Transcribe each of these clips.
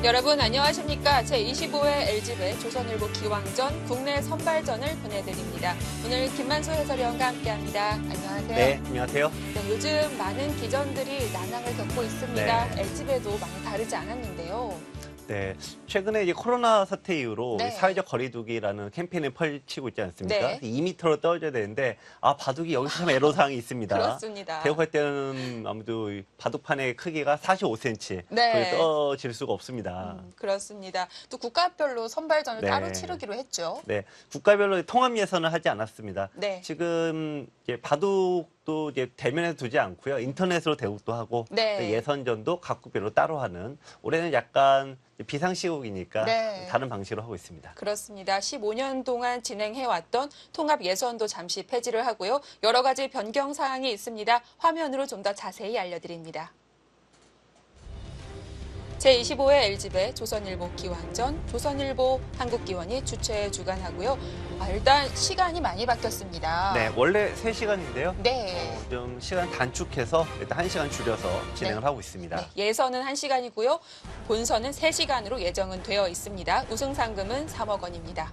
여러분 안녕하십니까? 제25회 LG배 조선일보 기왕전 국내 선발전을 보내드립니다. 오늘 김만수 해설위원과 함께합니다. 안녕하세요. 네, 안녕하세요. 네, 요즘 많은 기전들이 난항을 겪고 있습니다. 네. LG배도 많이 다르지 않았는데요. 네, 최근에 이제 코로나 사태 이후로 네. 사회적 거리두기라는 캠페인을 펼치고 있지 않습니까? 네. 2m로 떨어져야 되는데 바둑이 여기서 참 애로사항이 있습니다. 그렇습니다. 대국할 때는 아무래도 바둑판의 크기가 45cm, 네. 거의 떨어질 수가 없습니다. 그렇습니다. 또 국가별로 선발전을 네. 따로 치르기로 했죠. 네, 국가별로 통합 예선을 하지 않았습니다. 네. 지금 이제 바둑도 이제 대면에 두지 않고요. 인터넷으로 대국도 하고 네. 예선전도 각국별로 따로 하는, 올해는 약간 비상시국이니까 네. 다른 방식으로 하고 있습니다. 그렇습니다. 15년 동안 진행해왔던 통합 예선도 잠시 폐지를 하고요. 여러 가지 변경 사항이 있습니다. 화면으로 좀 더 자세히 알려드립니다. 제25회 LG배 조선일보 기왕전, 조선일보 한국기원이 주최 주관하고요. 일단 시간이 많이 바뀌었습니다. 네, 원래 3시간인데요. 네. 좀 시간 단축해서 일단 1시간 줄여서 진행을 하고 있습니다. 네, 예선은 1시간이고요. 본선은 3시간으로 예정은 되어 있습니다. 우승 상금은 3억 원입니다.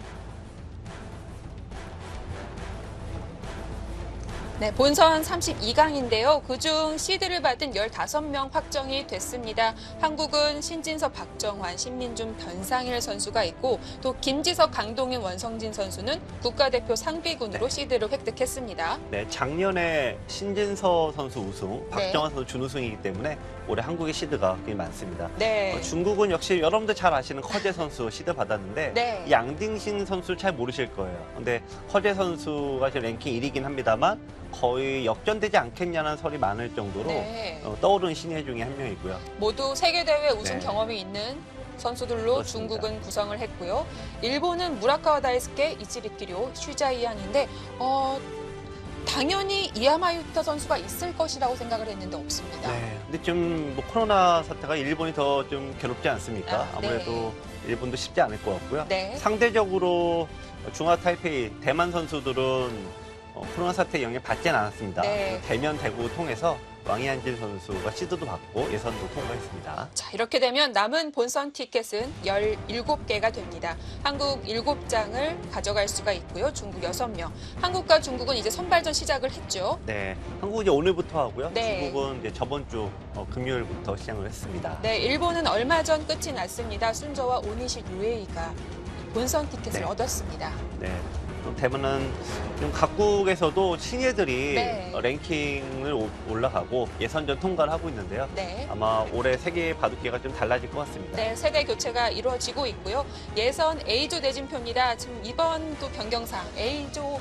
네, 본선 32강인데요. 그중 시드를 받은 15명 확정이 됐습니다. 한국은 신진섭, 박정환, 신민준, 변상일 선수가 있고 또 김지석, 강동인, 원성진 선수는 국가대표 상비군으로 시드를 획득했습니다. 네, 작년에 신진서 선수 우승, 박정환 선수 준우승이기 때문에 올해 한국의 시드가 굉장히 많습니다. 네. 중국은 역시 여러분들 잘 아시는 커제 선수 시드 받았는데 네. 양딩신 선수를 잘 모르실 거예요. 근데 커제 선수가 지금 랭킹 1위긴 합니다만 거의 역전되지 않겠냐는 설이 많을 정도로 네. 떠오르는 신예 중에 한 명이고요. 모두 세계대회 우승 네. 경험이 있는 선수들로 그렇습니다. 중국은 구성을 했고요. 일본은 무라카와 다이스케, 이치리키료, 슈자이안인데 당연히 이야마유타 선수가 있을 것이라고 생각을 했는데 없습니다. 네. 근데 좀 뭐 코로나 사태가 일본이 더 좀 괴롭지 않습니까? 네. 아무래도 일본도 쉽지 않을 것 같고요. 네. 상대적으로 중화 타이페이, 대만 선수들은 코로나 사태 영향 받지는 않았습니다. 네. 대면 대구 통해서 왕이한진 선수가 시드도 받고 예선도 통과했습니다. 자, 이렇게 되면 남은 본선 티켓은 17개가 됩니다. 한국 7장을 가져갈 수가 있고요. 중국 6명. 한국과 중국은 이제 선발전 시작을 했죠. 네, 한국은 이제 오늘부터 하고요. 네. 중국은 이제 저번 주 금요일부터 시작을 했습니다. 네, 일본은 얼마 전 끝이 났습니다. 순저와 오니시 유에이가 본선 티켓을 네. 얻었습니다. 네. 대만은 좀 각국에서도 신예들이 네. 랭킹을 올라가고 예선전 통과를 하고 있는데요. 네. 아마 올해 세계 바둑계가 좀 달라질 것 같습니다. 네, 세대 교체가 이루어지고 있고요. 예선 A조 대진표입니다. 지금 이번도 변경상 A조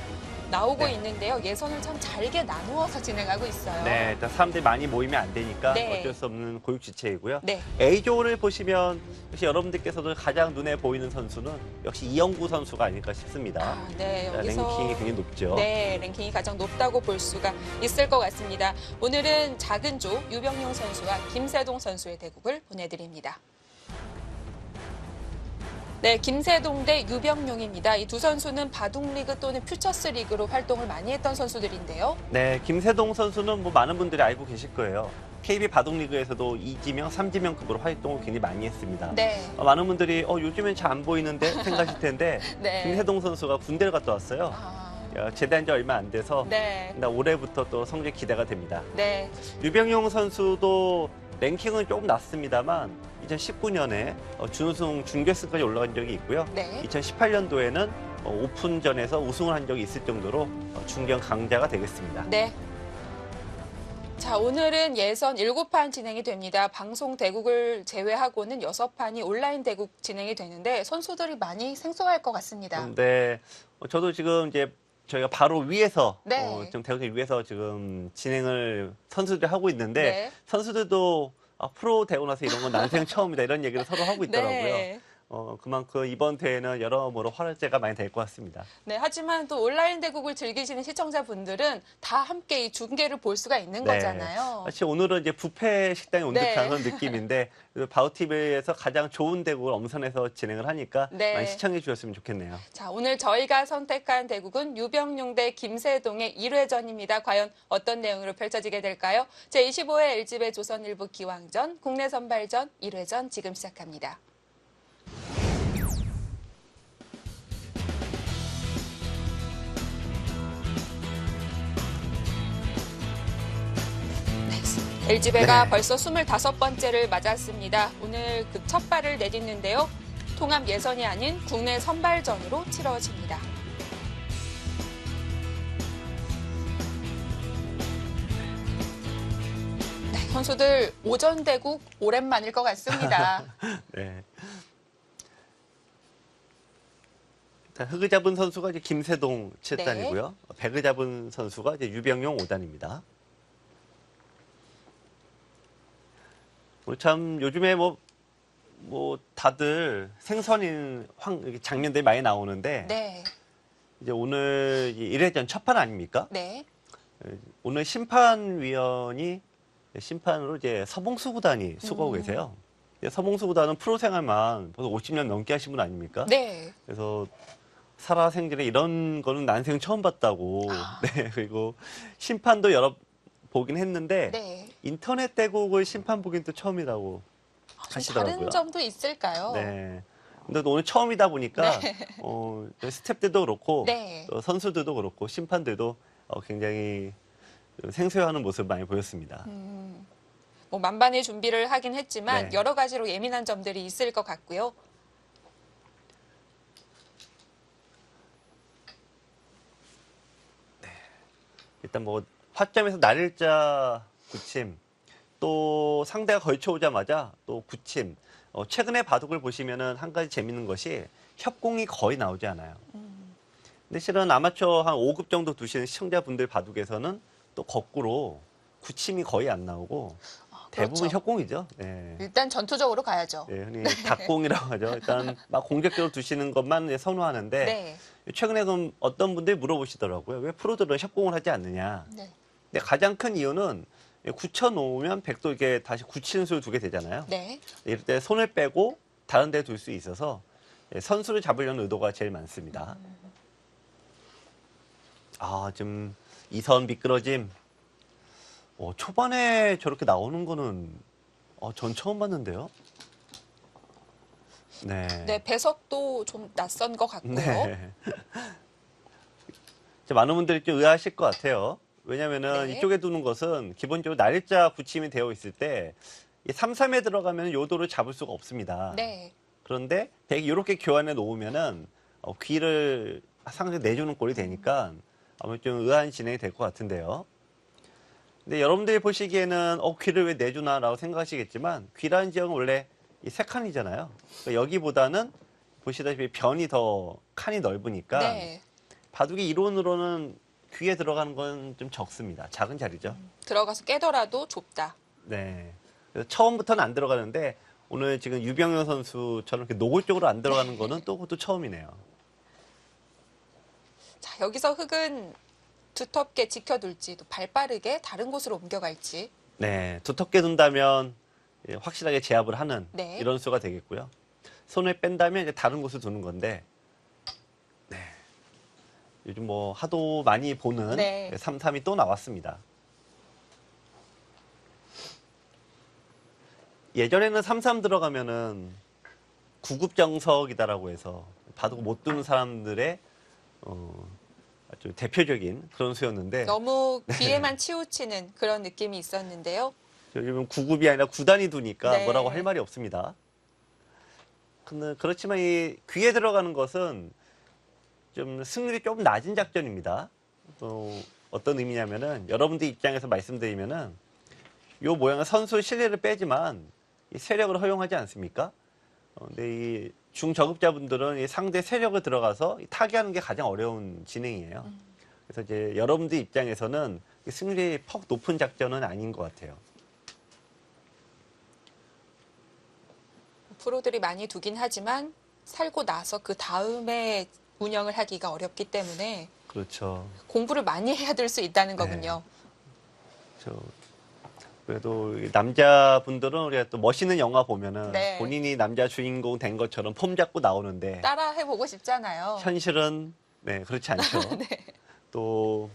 나오고 네. 있는데요. 예선을 참 잘게 나누어서 진행하고 있어요. 네, 일단 사람들이 많이 모이면 안 되니까 네. 어쩔 수 없는 고육지체이고요. 네. A조를 보시면 역시 여러분들께서도 가장 눈에 보이는 선수는 역시 이영구 선수가 아닐까 싶습니다. 네, 자, 여기서 랭킹이 굉장히 높죠. 네, 랭킹이 가장 높다고 볼 수가 있을 것 같습니다. 오늘은 작은 조 유병용 선수와 김세동 선수의 대국을 보내드립니다. 네, 김세동 대 유병용입니다. 이 두 선수는 바둑리그 또는 퓨처스 리그로 활동을 많이 했던 선수들인데요. 네, 김세동 선수는 뭐 많은 분들이 알고 계실 거예요. KB 바둑리그에서도 2지명, 3지명급으로 활동을 굉장히 많이 했습니다. 네. 많은 분들이 요즘엔 잘 안 보이는데 생각하실 텐데 네. 김세동 선수가 군대를 갔다 왔어요. 제대한 지 얼마 안 돼서 네. 올해부터 또 성적 기대가 됩니다. 네. 유병용 선수도 랭킹은 조금 낮습니다만 2019년에 준우승 준결승까지 올라간 적이 있고요. 네. 2018년도에는 오픈전에서 우승을 한 적이 있을 정도로 중견 강자가 되겠습니다. 네. 자, 오늘은 예선 7판 진행이 됩니다. 방송 대국을 제외하고는 6판이 온라인 대국 진행이 되는데 선수들이 많이 생소할 것 같습니다. 네, 저도 지금 이제 저희가 바로 위에서 네. 좀 대국을 위해서 지금 진행을 선수들이 하고 있는데 네. 선수들도 프로 되고 나서 이런 건 난생 처음이다 이런 얘기를 서로 하고 있더라고요. 네. 그만큼 이번 대회는 여러모로 화제가 많이 될 것 같습니다. 네, 하지만 또 온라인 대국을 즐기시는 시청자분들은 다 함께 이 중계를 볼 수가 있는 네. 거잖아요. 사실 오늘은 이제 뷔페 식당에 온 네. 듯한 그런 느낌인데 바우TV에서 가장 좋은 대국을 엄선해서 진행을 하니까 네. 많이 시청해 주셨으면 좋겠네요. 자, 오늘 저희가 선택한 대국은 유병용 대 김세동의 1회전입니다. 과연 어떤 내용으로 펼쳐지게 될까요? 제25회 LG배 조선일보 기왕전 국내 선발전 1회전 지금 시작합니다. LG배가 네. 벌써 25번째를 맞았습니다. 오늘 그 첫 발을 내딛는데요. 통합 예선이 아닌 국내 선발전으로 치러집니다. 네, 선수들 오전 대국 오랜만일 것 같습니다. 네. 자, 흑을 잡은 선수가 이제 김세동 7단이고요. 백을 잡은 선수가 이제 유병용 5단입니다. 참 요즘에 뭐 다들 생선인 장면들이 많이 나오는데 네, 이제 오늘 1회전 첫 판 아닙니까? 네. 오늘 심판위원이 심판으로 이제 서봉수 구단이 수고하고 계세요. 서봉수 구단은 프로 생활만 벌써 50년 넘게 하신 분 아닙니까? 네. 그래서 살아생전에 이런 거는 난생 처음 봤다고. 네, 그리고 심판도 여러 보긴 했는데 네. 인터넷 대국을 심판 보긴 또 처음이라고 좀 하시더라고요. 다른 점도 있을까요? 네. 근데 또 오늘 처음이다 보니까 네. 스태프들도 그렇고 네. 또 선수들도 그렇고 심판들도 굉장히 생소해하는 모습을 많이 보였습니다. 뭐 만반의 준비를 하긴 했지만 네. 여러 가지로 예민한 점들이 있을 것 같고요. 일단 뭐 화점에서 날일자 굳힘 또 상대가 걸쳐오자마자 또 굳힘 최근에 바둑을 보시면은 한 가지 재밌는 것이 협공이 거의 나오지 않아요. 근데 실은 아마추어 한 5급 정도 두시는 시청자분들 바둑에서는 또 거꾸로 굳힘이 거의 안 나오고 대부분 그렇죠. 협공이죠. 네. 일단 전투적으로 가야죠. 네, 흔히 닭공이라고 하죠. 일단 막 공격적으로 두시는 것만 이제 선호하는데 네. 최근에 그럼 어떤 분들이 물어보시더라고요. 왜 프로들은 협공을 하지 않느냐. 네. 근데 가장 큰 이유는 굳혀놓으면 백도 이렇게 다시 굳히는 수를 두게 되잖아요. 네. 이럴 때 손을 빼고 다른 데 둘 수 있어서 선수를 잡으려는 의도가 제일 많습니다. 아, 지금 이선 미끄러짐. 초반에 저렇게 나오는 거는 전 처음 봤는데요. 네. 네, 배석도 좀 낯선 것 같고요. 네. 많은 분들이 좀 의아하실 것 같아요. 왜냐면은 네. 이쪽에 두는 것은 기본적으로 날짜 붙임이 되어 있을 때 3-3에 들어가면 요도를 잡을 수가 없습니다. 네. 그런데 백이 이렇게 교환해 놓으면은 귀를 상당히 내주는 꼴이 되니까 아무래도 좀 의아한 진행이 될 것 같은데요. 근데 여러분들이 보시기에는 귀를 왜 내주나라고 생각하시겠지만 귀라는 지역은 원래 이 세 칸이잖아요. 그러니까 여기보다는 보시다시피 변이 더 칸이 넓으니까 네. 바둑이 이론으로는 귀에 들어가는 건 좀 적습니다. 작은 자리죠. 들어가서 깨더라도 좁다. 네. 그래서 처음부터는 안 들어가는데 오늘 지금 유병현 선수처럼 이렇게 노골적으로 안 들어가는 거는 또 그것도 처음이네요. 자, 여기서 흙은 두텁게 지켜둘지 또 발빠르게 다른 곳으로 옮겨갈지. 네. 두텁게 둔다면 확실하게 제압을 하는 네. 이런 수가 되겠고요. 손을 뺀다면 이제 다른 곳을 두는 건데 네. 요즘 뭐 하도 많이 보는 네. 3-3이 또 나왔습니다. 예전에는 3-3 들어가면은 구급정석이다라고 해서 바둑 못 두는 사람들의 아주 대표적인 그런 수였는데 너무 귀에만 치우치는 그런 느낌이 있었는데요. 요즘은 9급이 아니라 9단이 두니까 네. 뭐라고 할 말이 없습니다. 근데 그렇지만 이 귀에 들어가는 것은 좀 승률이 조금 낮은 작전입니다. 어떤 의미냐면은 여러분들 입장에서 말씀드리면은 요 모양은 선수 실력을 빼지만 이 세력을 허용하지 않습니까? 근데 이 중저급자분들은 이 상대 세력을 들어가서 타개하는 게 가장 어려운 진행이에요. 그래서 이제 여러분들 입장에서는 승률이 퍽 높은 작전은 아닌 것 같아요. 프로들이 많이 두긴 하지만 살고 나서 그 다음에 운영을 하기가 어렵기 때문에 그렇죠. 공부를 많이 해야 될 수 있다는 거군요. 그래도 남자분들은 우리가 또 멋있는 영화 보면은 네. 본인이 남자 주인공 된 것처럼 폼 잡고 나오는데 따라 해보고 싶잖아요. 현실은 그렇지 않죠. 네. 또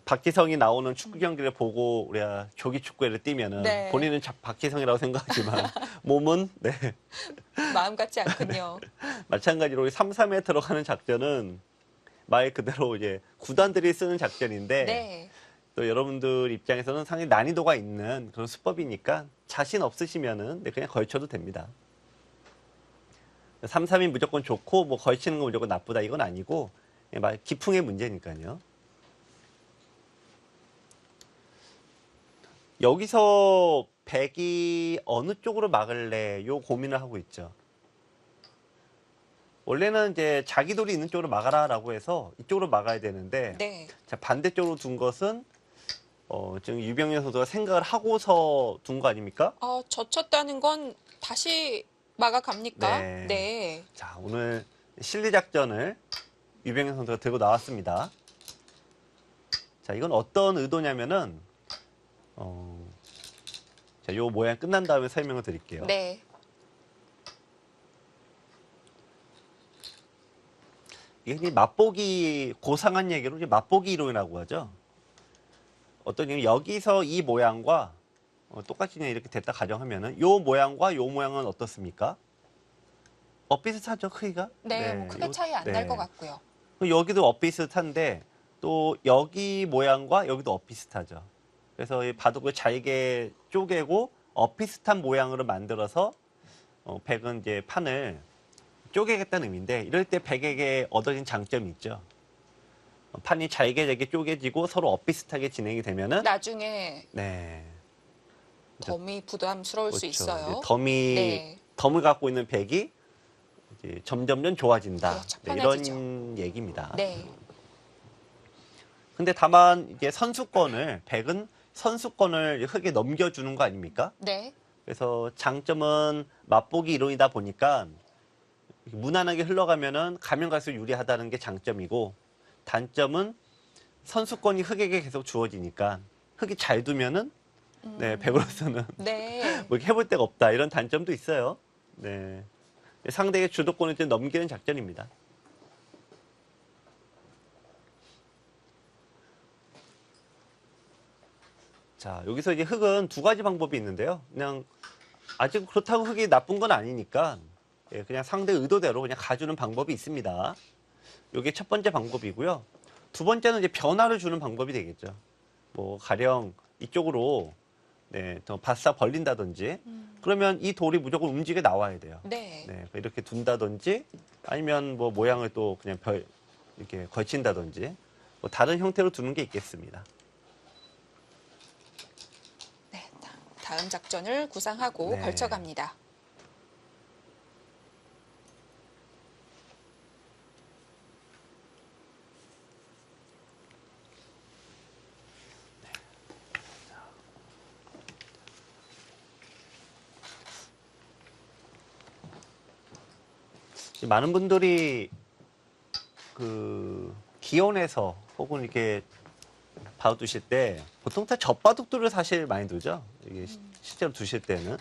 박지성이 나오는 축구 경기를 보고 우리가 조기 축구회를 뛰면은 네. 본인은 박지성이라고 생각하지만 몸은 마음 같지 않군요. 마찬가지로 우리 3-3에 들어가는 작전은 말 그대로 이제 구단들이 쓰는 작전인데 네. 또 여러분들 입장에서는 상당히 난이도가 있는 그런 수법이니까 자신 없으시면은 그냥 걸쳐도 됩니다. 3-3이 무조건 좋고 뭐 걸치는 거 무조건 나쁘다 이건 아니고 그냥 기풍의 문제니까요. 여기서 백이 어느 쪽으로 막을래 요 고민을 하고 있죠. 원래는 이제 자기 돌이 있는 쪽으로 막아라라고 해서 이쪽으로 막아야 되는데 네. 자, 반대쪽으로 둔 것은 지금 유병현 선수가 생각을 하고서 둔 거 아닙니까? 젖혔다는 건 다시 막아갑니까? 네. 네. 자, 오늘 실리 작전을 유병현 선수가 들고 나왔습니다. 자, 이건 어떤 의도냐면은 자, 요 모양 끝난 다음에 설명을 드릴게요. 네. 이게 맛보기 고상한 얘기로 이제 맛보기 이론이라고 하죠. 어떤 얘기 여기서 이 모양과 똑같이 그냥 이렇게 됐다 가정하면은 요 모양과 요 모양은 어떻습니까? 비슷하죠 크기가? 네, 뭐 크게 차이 안 날 것 같고요. 여기도 비슷한데 또 여기 모양과 여기도 비슷하죠. 그래서 이 바둑을 잘게 쪼개고 비슷한 모양으로 만들어서 백은 이제 판을 쪼개겠다는 의미인데 이럴 때 백에게 얻어진 장점이 있죠. 판이 잘게 쪼개지고 서로 비슷하게 진행이 되면은 나중에 네. 덤이 부담스러울 수 그렇죠. 있어요. 이제 덤을 갖고 있는 백이 이제 점점점 좋아진다. 그렇죠. 네, 편해지죠. 이런 얘기입니다. 네. 근데 다만 이게 백은 선수권을 흙에 넘겨주는 거 아닙니까? 네. 그래서 장점은 맛보기 이론이다 보니까 무난하게 흘러가면은 가면 갈수록 유리하다는 게 장점이고 단점은 선수권이 흙에게 계속 주어지니까 흙이 잘 두면은 네, 백으로서는 네. 뭐 이렇게 해볼 데가 없다 이런 단점도 있어요. 네, 상대의 주도권을 좀 넘기는 작전입니다. 자, 여기서 이제 흙은 두 가지 방법이 있는데요. 그냥 아직 그렇다고 흙이 나쁜 건 아니니까 그냥 상대 의도대로 그냥 가주는 방법이 있습니다. 이게 첫 번째 방법이고요. 두 번째는 이제 변화를 주는 방법이 되겠죠. 뭐 가령 이쪽으로 더 바싹 벌린다든지 그러면 이 돌이 무조건 움직여 나와야 돼요. 네. 네, 이렇게 둔다든지 아니면 뭐 모양을 또 그냥 이렇게 걸친다든지 뭐 다른 형태로 두는 게 있겠습니다. 네. 다음 작전을 구상하고 네. 걸쳐갑니다. 많은 분들이 기온에서 혹은 이렇게 바둑 두실 때 보통 다 젖바둑들을 사실 많이 두죠. 이게 실제로 두실 때는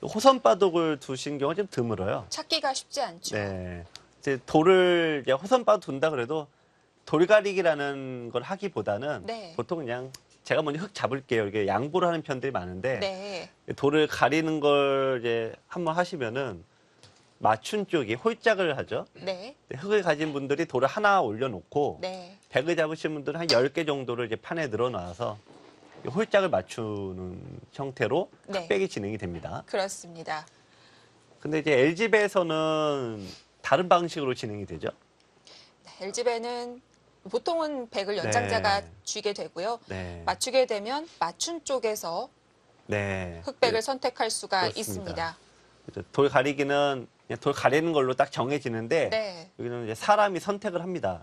호선 바둑을 두신 경우가 좀 드물어요. 찾기가 쉽지 않죠. 네, 이제 돌을 이제 호선 바둑 둔다 그래도 돌가리기라는 걸 하기보다는 네. 보통 그냥 제가 먼저 흙 잡을게요. 이렇게 양보를 하는 편들이 많은데 네. 돌을 가리는 걸 이제 한번 하시면은 맞춘 쪽이 홀짝을 하죠. 네. 흙을 가진 분들이 돌을 하나 올려놓고 네. 백을 잡으신 분들은 한 10개 정도를 이제 판에 늘어놔서 홀짝을 맞추는 형태로 네. 흑백이 진행이 됩니다. 그렇습니다. 근데 이제 LG배에서는 다른 방식으로 진행이 되죠. LG배는 보통은 백을 연장자가 네. 쥐게 되고요. 네. 맞추게 되면 맞춘 쪽에서 네. 흑백을 선택할 수가 그렇습니다. 있습니다. 그렇죠. 돌 가리기는 그냥 돌 가리는 걸로 딱 정해지는데 네. 여기는 이제 사람이 선택을 합니다.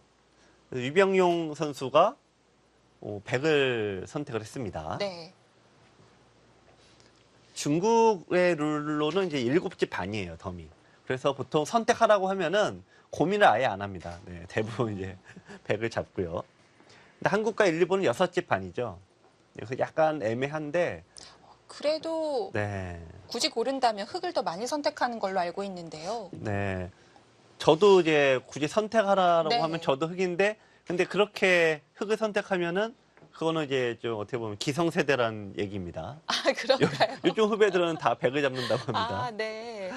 그래서 유병용 선수가 백을 선택을 했습니다. 네. 중국의 룰로는 이제 7집 반이에요, 덤이. 그래서 보통 선택하라고 하면은 고민을 아예 안 합니다. 네, 대부분 이제 백을 잡고요. 근데 한국과 일본은 6집 반이죠. 그래서 약간 애매한데, 그래도 네, 굳이 고른다면 흑을 더 많이 선택하는 걸로 알고 있는데요. 네. 저도 이제 굳이 선택하라고 네. 하면 저도 흑인데, 근데 그렇게 흑을 선택하면은 그거는 이제 좀 어떻게 보면 기성세대란 얘기입니다. 아, 그런가요? 요즘 후배들은 다 백을 잡는다고 합니다. 아, 네.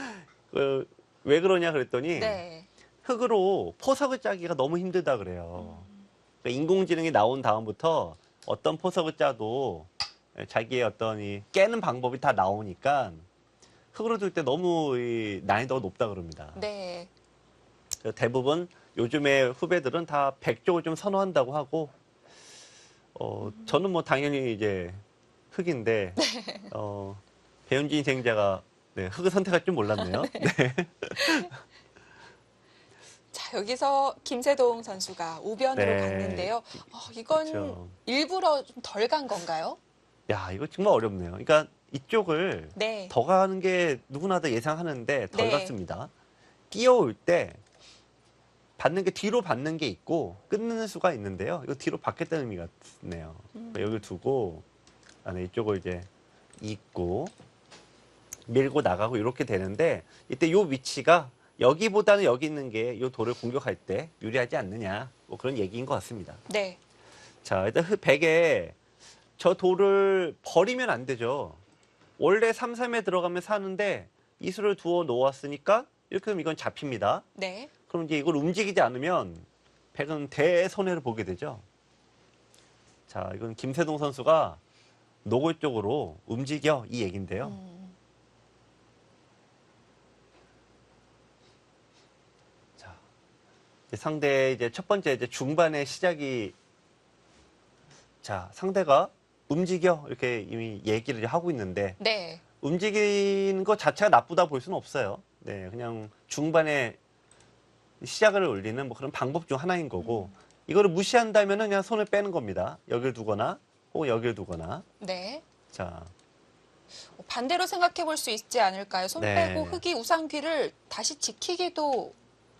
왜 그러냐 그랬더니 네. 흙으로 포석을 짜기가 너무 힘들다 그래요. 그러니까 인공지능이 나온 다음부터 어떤 포석을 짜도 자기의 어떤 이 깨는 방법이 다 나오니까 흙으로 둘 때 너무 이 난이도가 높다 그럽니다. 네. 그래서 대부분 요즘의 후배들은 다 백 쪽을 좀 선호한다고 하고, 저는 뭐 당연히 이제 흙인데, 배은진 인생자가 네, 흙을 선택할 줄 몰랐네요. 네. 자, 여기서 김세동 선수가 우변으로 네. 갔는데요. 이건 그렇죠. 일부러 좀 덜 간 건가요? 야, 이거 정말 어렵네요. 그러니까 이쪽을 네. 더 가는 게 누구나 다 예상하는데 덜 네. 갔습니다. 끼어올 때 받는 게 뒤로 받는 게 있고 끊는 수가 있는데요. 이거 뒤로 받겠다는 의미가 있네요. 여기를 두고 안에 이쪽을 이제 잇고 밀고 나가고 이렇게 되는데 이때 요 위치가 여기보다는 여기 있는 게 요 돌을 공격할 때 유리하지 않느냐 뭐 그런 얘기인 것 같습니다. 네. 자, 일단 백에 저 돌을 버리면 안 되죠. 원래 3, 3에 들어가면 사는데 이수를 두어 놓았으니까 이렇게 하면 이건 잡힙니다. 네. 그럼 이제 이걸 움직이지 않으면 백은 대손해를 보게 되죠. 자, 이건 김세동 선수가 노골 쪽으로 움직여 이 얘긴데요. 자, 상대 이제 첫 번째 이제 중반의 시작이 자, 상대가 움직여 이렇게 이미 얘기를 하고 있는데 네. 움직이는 것 자체가 나쁘다 볼 수는 없어요. 네, 그냥 중반에 시작을 올리는 뭐 그런 방법 중 하나인 거고 이거를 무시한다면은 그냥 손을 빼는 겁니다. 여기를 두거나 혹은 여기를 두거나. 네. 자, 반대로 생각해 볼 수 있지 않을까요? 손 네. 빼고 흙이 우상귀를 다시 지키기도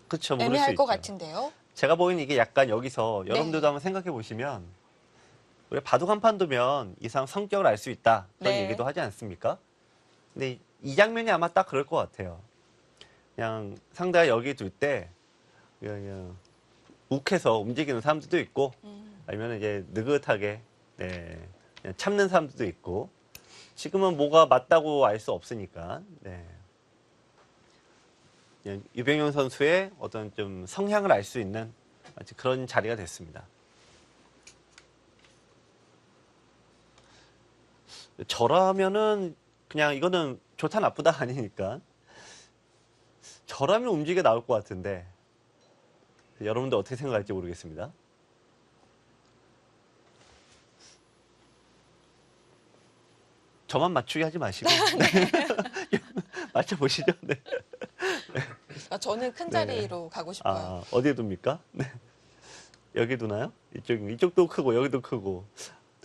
그렇죠. 뭐 그럴 수 애매할 것 있죠. 같은데요. 제가 보기에는 이게 약간 여기서 네. 여러분들도 한번 생각해 보시면 우리 바둑 한 판 두면 이 사람 성격을 알 수 있다 그런 네. 얘기도 하지 않습니까? 근데 이 장면이 아마 딱 그럴 것 같아요. 그냥 상대가 여기 둘 때 그냥 욱해서 움직이는 사람들도 있고 아니면 이제 느긋하게 네, 그냥 참는 사람들도 있고 지금은 뭐가 맞다고 알 수 없으니까 네. 그냥 유병용 선수의 어떤 좀 성향을 알 수 있는 마치 그런 자리가 됐습니다. 저라면은 그냥 이거는 좋다 나쁘다 아니니까 저라면 움직여 나올 것 같은데 여러분들 어떻게 생각할지 모르겠습니다. 저만 맞추게 하지 마시고 맞춰보시죠. 네. 저는 큰 자리로 가고 싶어요. 아, 어디에 둡니까? 네. 여기 두나요? 이쪽도 크고 여기도 크고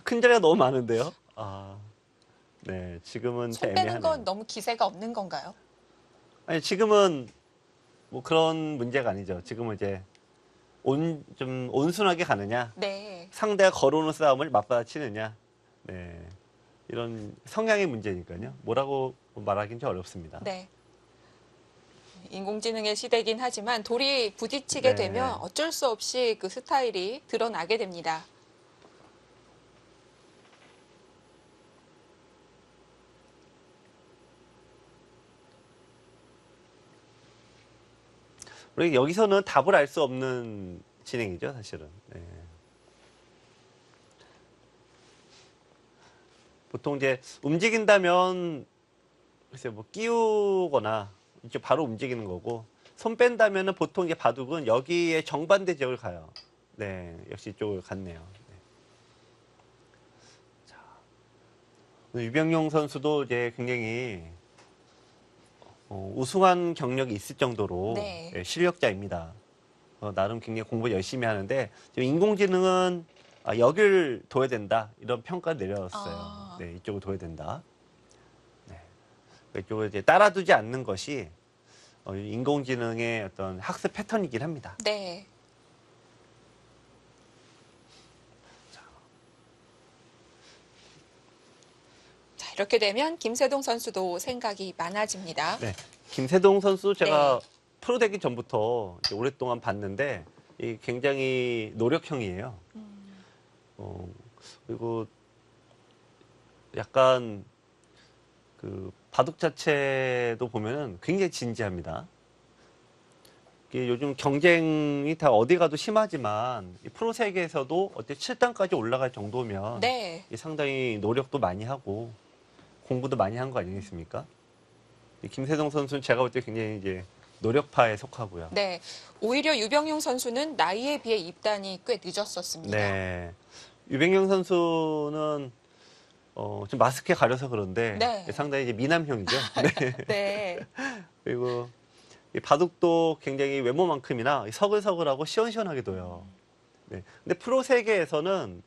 큰 자리가 너무 많은데요. 아, 네, 지금은 손 애매하네요. 빼는 건 너무 기세가 없는 건가요? 아니 지금은 뭐 그런 문제가 아니죠. 지금은 이제 좀 온순하게 가느냐, 네. 상대가 걸어오는 싸움을 맞받아치느냐, 네, 이런 성향의 문제니까요. 뭐라고 말하기는 좀 어렵습니다. 네. 인공지능의 시대이긴 하지만 돌이 부딪히게 네. 되면 어쩔 수 없이 그 스타일이 드러나게 됩니다. 그리고 여기서는 답을 알 수 없는 진행이죠, 사실은. 네. 보통 이제 움직인다면 글쎄 뭐 끼우거나 이제 바로 움직이는 거고 손 뺀다면은 보통 이제 바둑은 여기에 정반대 지역을 가요. 네, 역시 이쪽을 갔네요. 네. 자, 유병용 선수도 이제 굉장히 우승한 경력이 있을 정도로 네. 예, 실력자입니다. 나름 굉장히 공부 열심히 하는데 지금 인공지능은 여길 둬야 된다 이런 평가를 내렸어요. 아. 네, 이쪽을 둬야 된다. 네. 이쪽을 이제 따라두지 않는 것이 인공지능의 어떤 학습 패턴이긴 합니다. 네. 자, 이렇게 되면 김세동 선수도 생각이 많아집니다. 네, 김세동 선수 제가 네. 프로 되기 전부터 이제 오랫동안 봤는데 굉장히 노력형이에요. 그리고 약간 그 바둑 자체도 보면은 굉장히 진지합니다. 이게 요즘 경쟁이 다 어디 가도 심하지만 이 프로 세계에서도 어때 7단까지 올라갈 정도면 네. 이 상당히 노력도 많이 하고 공부도 많이 한 거 아니겠습니까? 이 김세동 선수는 제가 볼 때 굉장히 이제 노력파에 속하고요. 네. 오히려 유병용 선수는 나이에 비해 입단이 꽤 늦었었습니다. 네. 유병영 선수는 좀 마스크에 가려서 그런데 네. 상당히 이제 미남형이죠. 네. 네. 그리고 이 바둑도 굉장히 외모만큼이나 서글서글하고 시원시원하게도요. 네. 근데 프로 세계에서는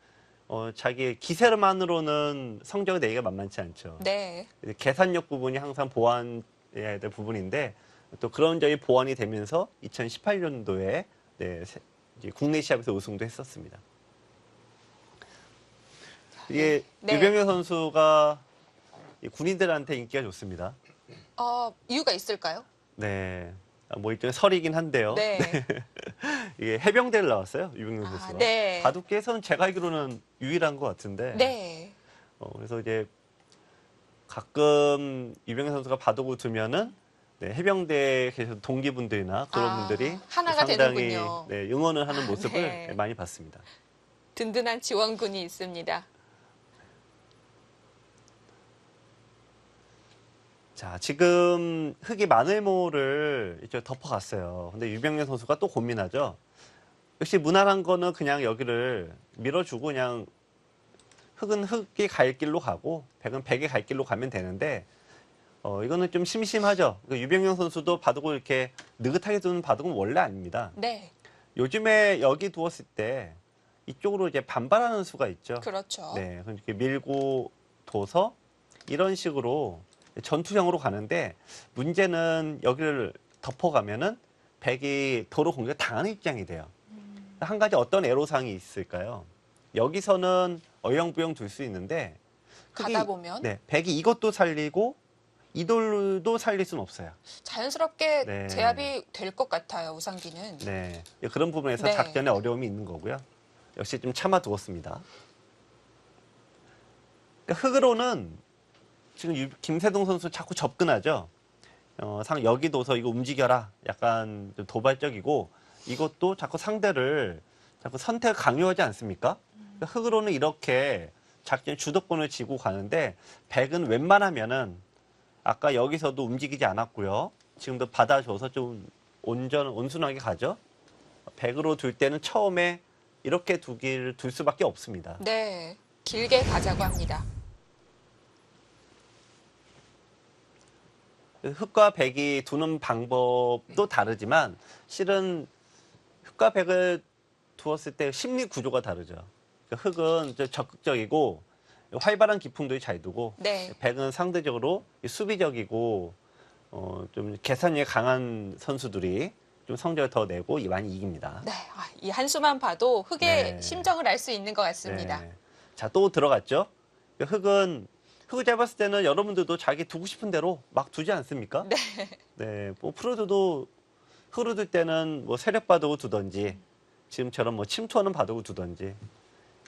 자기의 기세만으로는 성적을 내기가 만만치 않죠. 네. 이제 계산력 부분이 항상 보완해야 될 부분인데 또 그런 점이 보완이 되면서 2018년도에 네, 이제 국내 시합에서 우승도 했었습니다. 이게 네. 유병현 선수가 이 군인들한테 인기가 좋습니다. 이유가 있을까요? 네. 뭐 일종의 설이긴 한데요. 네. 이게 해병대를 나왔어요. 유병현 선수가. 네. 바둑계에서는 제가 알기로는 유일한 것 같은데. 네. 그래서 이제 가끔 유병현 선수가 바둑을 두면은 네, 해병대에 계신 동기분들이나 그런 분들이 하나가 상당히 되는군요. 네, 응원을 하는 모습을 네. 많이 봤습니다. 든든한 지원군이 있습니다. 자, 지금 흑이 마늘모를 이제 덮어갔어요. 근데 유병현 선수가 또 고민하죠. 역시 무난한 거는 그냥 여기를 밀어주고 그냥 흑은 흑이 갈 길로 가고 백은 백이 갈 길로 가면 되는데 이거는 좀 심심하죠. 유병현 선수도 바둑을 이렇게 느긋하게 두는 바둑은 원래 아닙니다. 네. 요즘에 여기 두었을 때 이쪽으로 이제 반발하는 수가 있죠. 그렇죠. 네, 이렇게 밀고 둬서 이런 식으로 전투형으로 가는데 문제는 여기를 덮어가면은 백이 도로 공격 당하는 입장이 돼요. 한 가지 어떤 애로사항이 있을까요? 여기서는 어영부영 둘 수 있는데 가다 보면 네, 백이 이것도 살리고 이 돌도 살릴 수는 없어요. 자연스럽게 네. 제압이 될 것 같아요. 우상기는. 네, 그런 부분에서 네. 작전에 어려움이 있는 거고요. 역시 좀 참아두었습니다. 그러니까 흑으로는 지금 김세동 선수 자꾸 접근하죠. 여기 둬서 이거 움직여라. 약간 좀 도발적이고 이것도 자꾸 상대를 자꾸 선택을 강요하지 않습니까? 그러니까 흑으로는 이렇게 작전 주도권을 쥐고 가는데 백은 웬만하면은 아까 여기서도 움직이지 않았고요. 지금도 받아줘서 좀 온순하게 가죠. 백으로 둘 때는 처음에 이렇게 둘 수밖에 없습니다. 네. 길게 가자고 합니다. 흑과 백이 두는 방법도 다르지만 실은 흑과 백을 두었을 때 심리 구조가 다르죠. 그러니까 흑은 좀 적극적이고 활발한 기풍들이 잘 두고 네. 백은 상대적으로 수비적이고 좀 계산력이 강한 선수들이 좀 성적을 더 내고 많이 이깁니다. 네. 이 한수만 봐도 흑의 네. 심정을 알 수 있는 것 같습니다. 네. 자, 또 들어갔죠. 흑을 잡았을 때는 여러분들도 자기 두고 싶은 대로 막 두지 않습니까? 네. 네, 뭐 프로들도 흑으로 둘 때는 뭐 세력 바둑을 두던지 지금처럼 뭐 침투하는 바둑을 두던지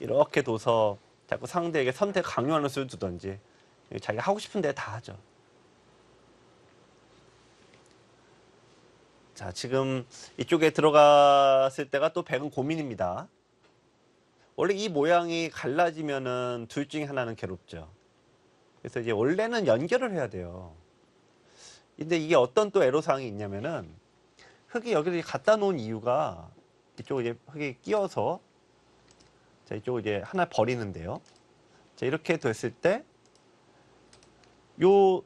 이렇게 둬서 자꾸 상대에게 선택 강요하는 수를 두던지 자기가 하고 싶은 데 다 하죠. 자, 지금 이쪽에 들어갔을 때가 또 백은 고민입니다. 원래 이 모양이 갈라지면은 둘 중에 하나는 괴롭죠. 그래서 이제 원래는 연결을 해야 돼요. 근데 이게 어떤 또 애로사항이 있냐면은 흑이 여기를 갖다 놓은 이유가 이쪽을 이제 흑이 끼워서 자, 이쪽을 이제 하나 버리는데요. 자, 이렇게 됐을 때 요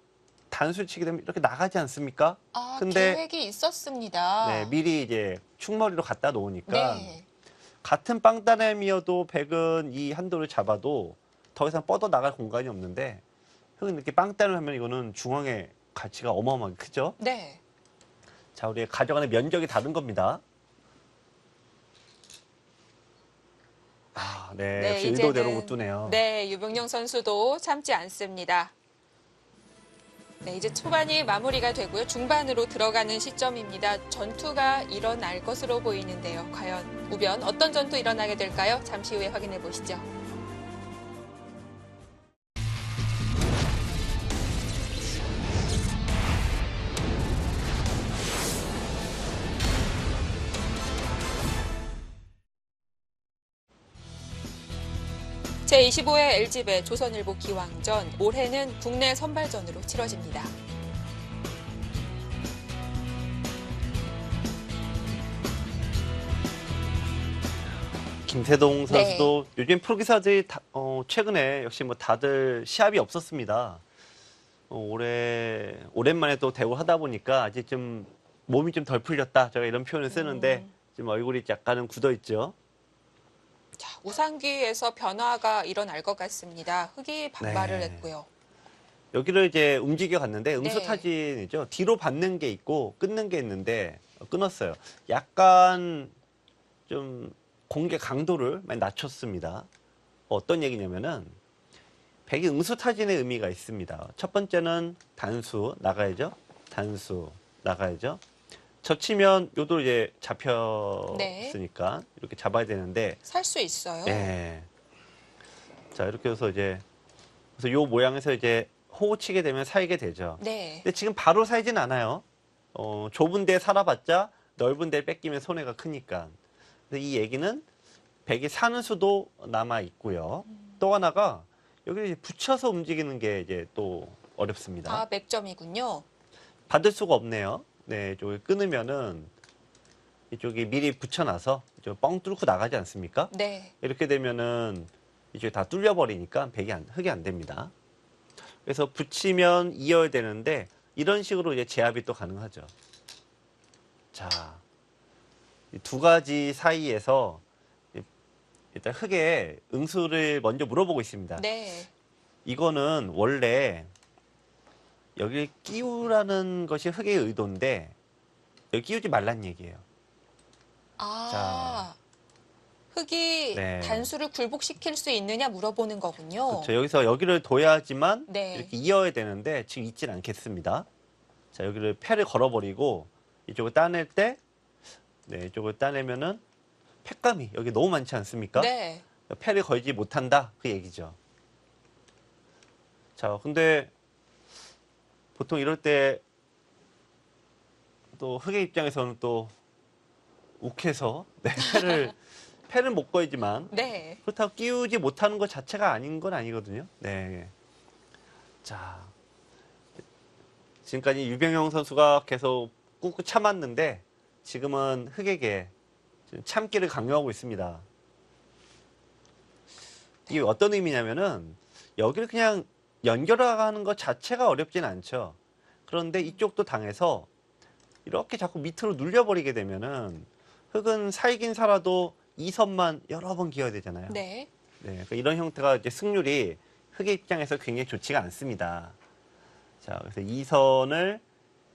단수 치게 되면 이렇게 나가지 않습니까? 근데 계획이 있었습니다. 네, 미리 이제 충머리로 갖다 놓으니까 네. 같은 빵따램이어도 백은 이 한도를 잡아도 더 이상 뻗어 나갈 공간이 없는데 흑은 이렇게 빵따를 하면 이거는 중앙의 가치가 어마어마하게 크죠. 네. 자, 우리 가져가는 면적이 다른 겁니다. 네, 네, 역시 의도대로 못 두네요. 네, 유병영 선수도 참지 않습니다. 네, 이제 초반이 마무리가 되고요. 중반으로 들어가는 시점입니다. 전투가 일어날 것으로 보이는데요. 과연 우변 어떤 전투 일어나게 될까요? 잠시 후에 확인해 보시죠. 제25회 LG배 조선일보 기왕전 올해는 국내 선발전으로 치러집니다. 김세동 선수도 요즘 프로기사들이 최근에 역시 뭐 다들 시합이 없었습니다. 오랜만에 또 대구 하다 보니까 아직 좀 몸이 좀 덜 풀렸다. 제가 이런 표현을 쓰는데 지금 얼굴이 약간은 굳어 있죠. 자, 우상귀에서 변화가 일어날 것 같습니다. 흑이 반발을 네. 했고요. 여기를 이제 움직여 갔는데 네. 응수타진이죠. 뒤로 받는 게 있고 끊는 게 있는데 끊었어요. 약간 좀 공개 강도를 많이 낮췄습니다. 어떤 얘기냐면은 백이 응수타진의 의미가 있습니다. 첫 번째는 단수 나가야죠. 단수 나가야죠. 젖히면 요도 이제 잡혔으니까 이렇게 잡아야 되는데 살 수 있어요. 네. 자 이렇게 해서 이제 그래서 요 모양에서 이제 호우 치게 되면 사이게 되죠. 네. 근데 지금 바로 사이진 않아요. 좁은 데 살아봤자 넓은 데 뺏기면 손해가 크니까. 그래서 이 얘기는 백이 사는 수도 남아 있고요. 또 하나가 여기 이제 붙여서 움직이는 게 이제 또 어렵습니다. 아, 맥점이군요. 받을 수가 없네요. 네, 이쪽을 끊으면은 이쪽이 미리 붙여놔서 이쪽 뻥 뚫고 나가지 않습니까? 네. 이렇게 되면은 이쪽이 다 뚫려버리니까 흑이 안 됩니다. 그래서 붙이면 이어야 되는데 이런 식으로 이제 제압이 또 가능하죠. 자, 이 두 가지 사이에서 일단 흑의 응수를 먼저 물어보고 있습니다. 네. 이거는 원래 여기 끼우라는 것이 흑의 의도인데 여기 끼우지 말란 얘기예요. 아, 흑이 네. 단수를 굴복시킬 수 있느냐 물어보는 거군요. 그렇죠. 여기서 여기를 둬야지만 네. 이렇게 이어야 되는데 지금 있진 않겠습니다. 자, 여기를 패를 걸어버리고 이쪽을 따낼 때 네, 이쪽을 따내면은 팩감이 여기 너무 많지 않습니까? 네. 패를 걸지 못한다 그 얘기죠. 자, 근데 보통 이럴 때 또 흑의 입장에서는 또 욱해서 네, 패를 못 걸지만 네. 그렇다고 끼우지 못하는 것 자체가 아닌 건 아니거든요. 네. 자, 지금까지 유병영 선수가 계속 꾹꾹 참았는데 지금은 흑에게 참기를 강요하고 있습니다. 이게 어떤 의미냐면은 여기를 그냥 연결하는 것 자체가 어렵진 않죠. 그런데 이쪽도 당해서 이렇게 자꾸 밑으로 눌려버리게 되면은 흑은 살긴 살아도 이 선만 여러 번 기어야 되잖아요. 네. 네, 그러니까 이런 형태가 이제 승률이 흑의 입장에서 굉장히 좋지가 않습니다. 자, 그래서 이 선을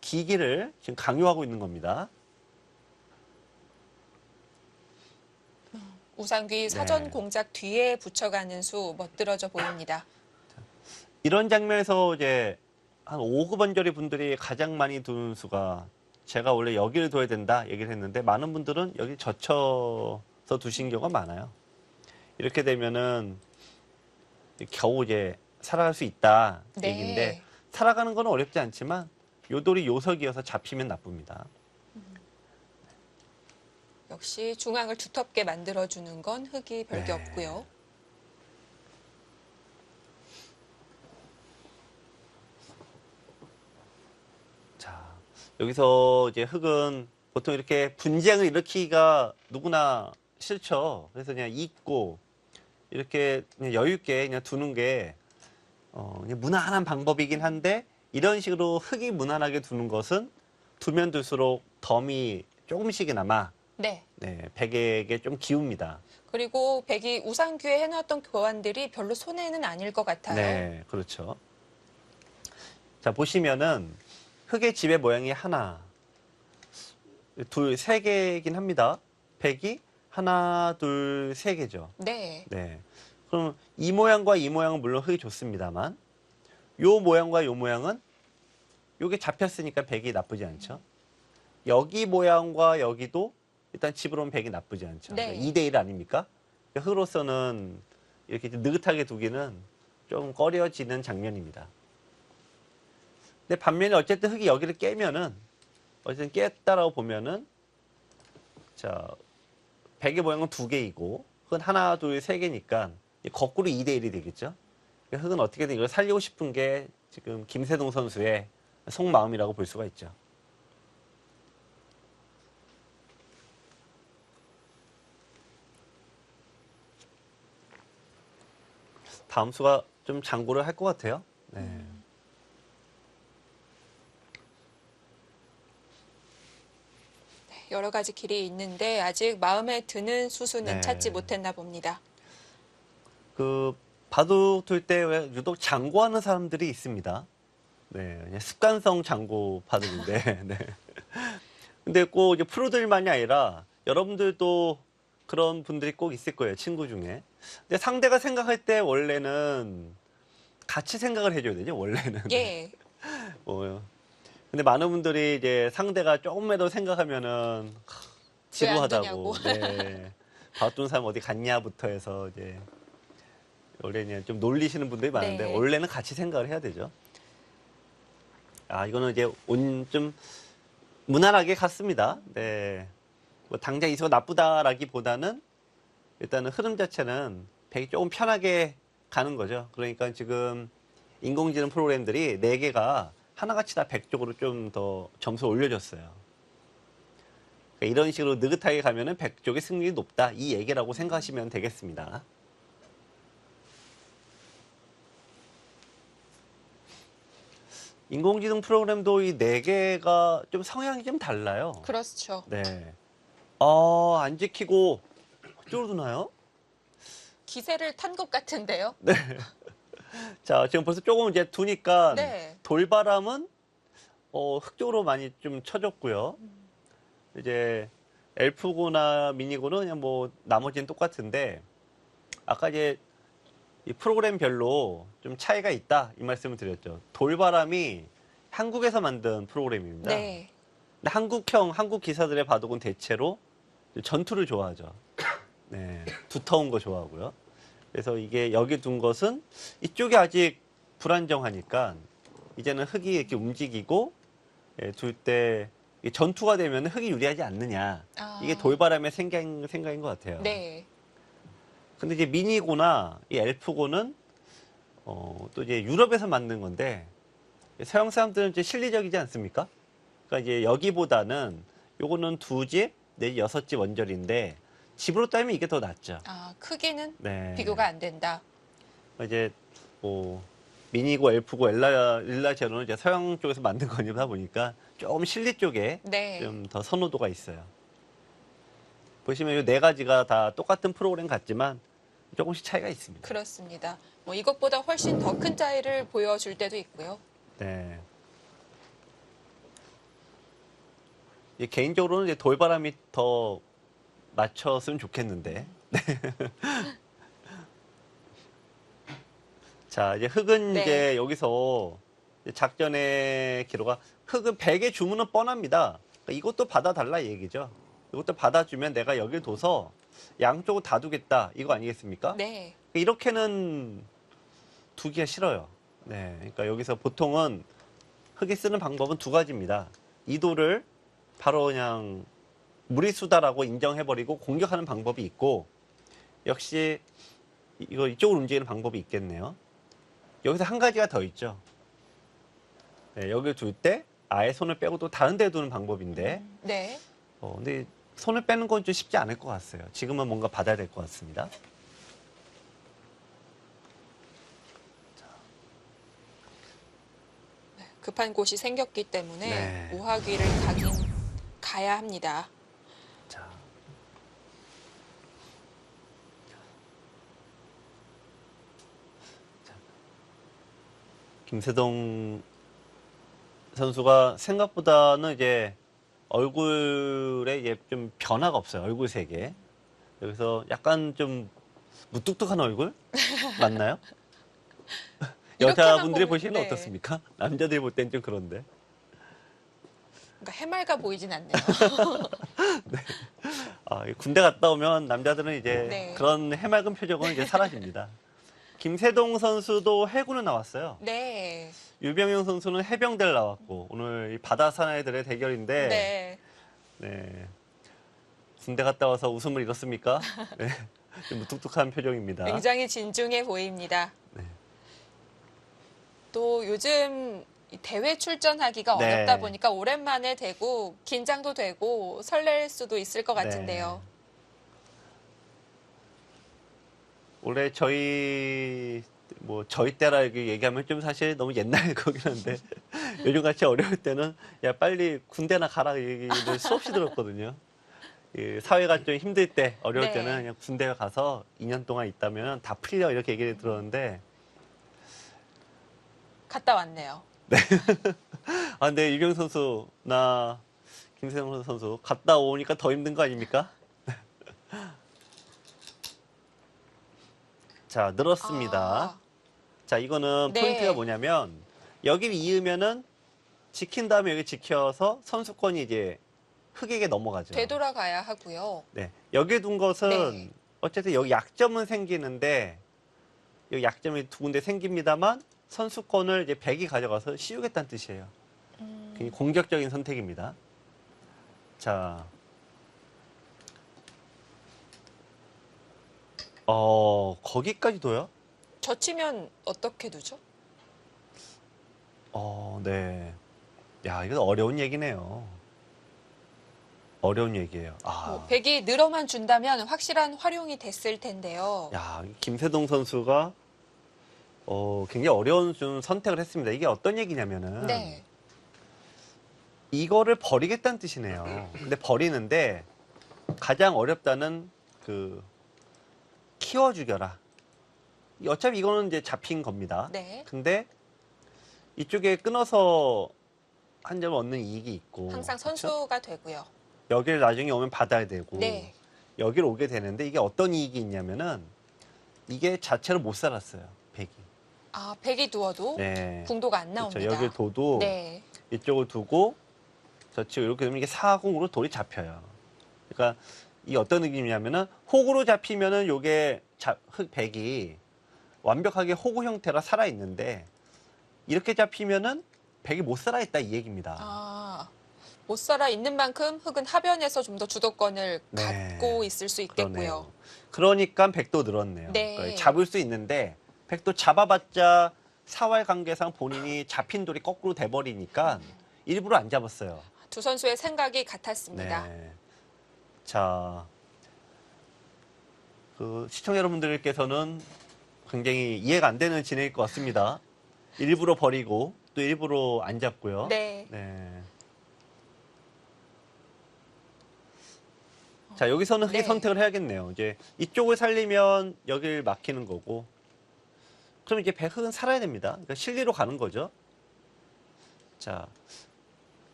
기기를 지금 강요하고 있는 겁니다. 우상귀 사전 네. 공작 뒤에 붙여가는 수 멋들어져 보입니다. 이런 장면에서 이제 한 5급 번저리 분들이 가장 많이 두는 수가 제가 원래 여기를 둬야 된다 얘기를 했는데 많은 분들은 여기 젖혀서 두신 경우가 많아요. 이렇게 되면은 겨우 이제 살아갈 수 있다 네. 얘기인데 살아가는 건 어렵지 않지만 요돌이 요석이어서 잡히면 나쁩니다. 역시 중앙을 두텁게 만들어주는 건 흑이 별게 네. 없고요. 자, 여기서 이제 흑은 보통 이렇게 분쟁을 일으키기가 누구나 싫죠. 그래서 그냥 잊고 이렇게 그냥 여유 있게 그냥 두는 게 그냥 무난한 방법이긴 한데 이런 식으로 흑이 무난하게 두는 것은 두면 둘수록 덤이 조금씩이나마 네. 네, 백에게 좀 기웁니다. 그리고 백이 우상귀에 해놨던 교환들이 별로 손해는 아닐 것 같아요. 네, 그렇죠. 자, 보시면은 흑의 집의 모양이 하나, 둘, 세 개이긴 합니다. 백이 하나, 둘, 세 개죠. 네. 네. 그럼 이 모양과 이 모양은 물론 흑이 좋습니다만 요 모양과 요 모양은 요게 잡혔으니까 백이 나쁘지 않죠. 여기 모양과 여기도 일단 집으로 오면 백이 나쁘지 않죠. 네. 2대1 아닙니까? 흑으로서는 이렇게 느긋하게 두기는 좀 꺼려지는 장면입니다. 근데 반면에 어쨌든 흑이 여기를 깨면은 어쨌든 깼다라고 보면은 자 백의 모양은 두 개이고 흑은 하나, 둘, 세 개니까 거꾸로 2대1이 되겠죠. 흑은 어떻게든 이걸 살리고 싶은 게 지금 김세동 선수의 속마음이라고 볼 수가 있죠. 다음 수가 좀 장고를 할 것 같아요. 네. 여러 가지 길이 있는데 아직 마음에 드는 수수는 네. 찾지 못했나 봅니다. 그 바둑 둘 때 왜 유독 장고하는 사람들이 있습니다. 네, 그냥 습관성 장고 바둑인데. 네. 근데 꼭 이제 프로들만이 아니라 여러분들도 그런 분들이 꼭 있을 거예요, 친구 중에. 근데 상대가 생각할 때 원래는 같이 생각을 해줘야 되죠, 원래는. 예, 뭐, 근데 많은 분들이 이제 상대가 조금이라도 생각하면은 지루하다고. 네. 바둑 사람 어디 갔냐부터 해서 이제 원래는 좀 놀리시는 분들이 많은데 네. 원래는 같이 생각을 해야 되죠. 아, 이거는 이제 좀 무난하게 갔습니다. 네. 뭐 당장 이수가 나쁘다라기보다는 일단은 흐름 자체는 백이 조금 편하게 가는 거죠. 그러니까 지금 인공지능 프로그램들이 4개가 하나같이 다 100 쪽으로 좀 더 점수 올려줬어요. 그러니까 이런 식으로 느긋하게 가면은 100 쪽의 승률이 높다. 이 얘기라고 생각하시면 되겠습니다. 인공지능 프로그램도 이 4개가 좀 성향이 좀 달라요. 그렇죠. 네. 안 지키고 그쪽으로 두나요? 기세를 탄 것 같은데요. 자, 지금 벌써 조금 이제 두니까 네. 돌바람은 흙 쪽으로 많이 좀 쳐졌고요. 이제 엘프고나 미니고는 그냥 뭐 나머지는 똑같은데 아까 이제 이 프로그램별로 좀 차이가 있다 이 말씀을 드렸죠. 돌바람이 한국에서 만든 프로그램입니다. 네. 근데 한국 기사들의 바둑은 대체로 전투를 좋아하죠. 네, 두터운 거 좋아하고요. 그래서 이게 여기 둔 것은 이쪽이 아직 불안정하니까 이제는 흙이 이렇게 움직이고 둘 때 전투가 되면 흙이 유리하지 않느냐. 이게 돌바람의 생각인 것 같아요. 네. 근데 이제 미니고나 이 엘프고는 또 이제 유럽에서 만든 건데 서양 사람들은 이제 실리적이지 않습니까? 그러니까 이제 여기보다는 요거는 2집 내지 6집 원절인데 집으로 따지면 이게 더 낫죠. 크기는 네. 비교가 안 된다. 이제 뭐 미니고 엘프고 일라 제로는 이제 서양 쪽에서 만든 거니다 보니까 조금 실리 쪽에 네. 좀 더 선호도가 있어요. 보시면 이 4가지가 다 똑같은 프로그램 같지만 조금씩 차이가 있습니다. 그렇습니다. 뭐 이것보다 훨씬 더 큰 차이를 보여줄 때도 있고요. 네. 개인적으로는 이제 돌바람이 더 맞췄으면 좋겠는데. 네. 자, 이제 흙은 네. 이제 여기서 작전의 기로가 흙은 100의 주문은 뻔합니다. 그러니까 이것도 받아달라 얘기죠. 이것도 받아주면 내가 여길 둬서 양쪽을 다 두겠다. 이거 아니겠습니까? 네. 이렇게는 두기가 싫어요. 네. 그러니까 여기서 보통은 흙이 쓰는 방법은 2가지입니다. 이도를 바로 그냥 무리수다라고 인정해버리고 공격하는 방법이 있고 역시 이쪽으로 움직이는 방법이 있겠네요. 여기서 한 가지가 더 있죠. 네, 여기 둘 때 아예 손을 빼고 또 다른 데 두는 방법인데 네. 근데 손을 빼는 건 좀 쉽지 않을 것 같아요. 지금은 뭔가 받아야 될 것 같습니다. 급한 곳이 생겼기 때문에 네. 우하기를 가야 합니다. 자. 김세동 선수가 생각보다는 이제 얼굴에 이제 좀 변화가 없어요. 얼굴색에. 여기서 약간 좀 무뚝뚝한 얼굴? 맞나요? 여자분들이 보면, 보시기엔 네. 어떻습니까? 남자들이 볼 땐 좀 그런데. 그러니까 해맑아 보이진 않네요. 군대 갔다 오면 남자들은 이제 네. 그런 해맑은 표정은 이제 사라집니다. 김세동 선수도 해군을 나왔어요. 네. 유병영 선수는 해병대를 나왔고 오늘 이 바다 사나이들의 대결인데 네. 네. 군대 갔다 와서 웃음을 잃었습니까? 네. 좀 무뚝뚝한 표정입니다. 굉장히 진중해 보입니다. 네. 또 요즘 이 대회 출전하기가 네. 어렵다 보니까 오랜만에 되고 긴장도 되고 설렐 수도 있을 것 같은데요. 올해 저희 때라 이렇게 얘기하면 좀 사실 너무 옛날 거긴 한데 요즘 같이 어려울 때는 야 빨리 군대나 가라 얘기를 수없이 들었거든요. 이 사회가 좀 힘들 때 어려울 네. 때는 그냥 군대 가서 2년 동안 있다면 다 풀려 이렇게 얘기를 들었는데 갔다 왔네요. 아 근데 유병 선수나 김세성 선수 갔다 오니까 더 힘든 거 아닙니까? 자 늘었습니다. 아, 자, 이거는 네. 포인트가 뭐냐면 여기 이으면은 지킨 다음에 여기 지켜서 선수권이 이제 흑에게 넘어가죠. 되돌아가야 하고요. 네. 여기 둔 것은 네. 어쨌든 여기 약점은 생기는데 여기 약점이 두 군데 생깁니다만 선수권을 이제 백이 가져가서 씌우겠다는 뜻이에요. 굉장히 공격적인 선택입니다. 자. 거기까지 둬요? 젖히면 어떻게 두죠? 네. 야, 이거 어려운 얘기네요. 어려운 얘기예요. 아, 백이 늘어만 준다면 확실한 활용이 됐을 텐데요. 야, 김세동 선수가 굉장히 어려운 좀 선택을 했습니다. 이게 어떤 얘기냐면은 네. 이거를 버리겠다는 뜻이네요. 근데 버리는데 가장 어렵다는 그 키워 죽여라. 어차피 이거는 이제 잡힌 겁니다. 네. 근데 이쪽에 끊어서 한 점 얻는 이익이 있고 항상 그쵸? 선수가 되고요. 여기를 나중에 오면 받아야 되고 네. 여기를 오게 되는데 이게 어떤 이익이 있냐면은 이게 자체로 못 살았어요. 백이. 아, 백이 두어도 네. 궁도가 안 그렇죠. 나옵니다. 여기를 둬도 네. 이쪽을 두고 저쪽 이렇게 되면 이게 사공으로 돌이 잡혀요. 그러니까 이 어떤 느낌이냐면은 혹으로 잡히면은 요게 백이 완벽하게 호구 형태라 살아 있는데 이렇게 잡히면은 백이 못 살아 있다 이 얘기입니다. 아, 못 살아 있는 만큼 흑은 하변에서 좀 더 주도권을 네. 갖고 있을 수 있겠고요. 그러네요. 그러니까 백도 늘었네요. 네. 그러니까 잡을 수 있는데 백도 잡아봤자 사활 관계상 본인이 잡힌 돌이 거꾸로 돼버리니까 일부러 안 잡았어요. 두 선수의 생각이 같았습니다. 네. 자, 그 시청자 여러분들께서는 굉장히 이해가 안 되는 진행일 것 같습니다. 일부러 버리고 또 일부러 안 잡고요. 네. 네. 자, 여기서는 흑이 네. 선택을 해야겠네요. 이제 이쪽을 살리면 여기를 막히는 거고. 그럼 이제 백흑은 살아야 됩니다. 그러니까 실리로 가는 거죠. 자,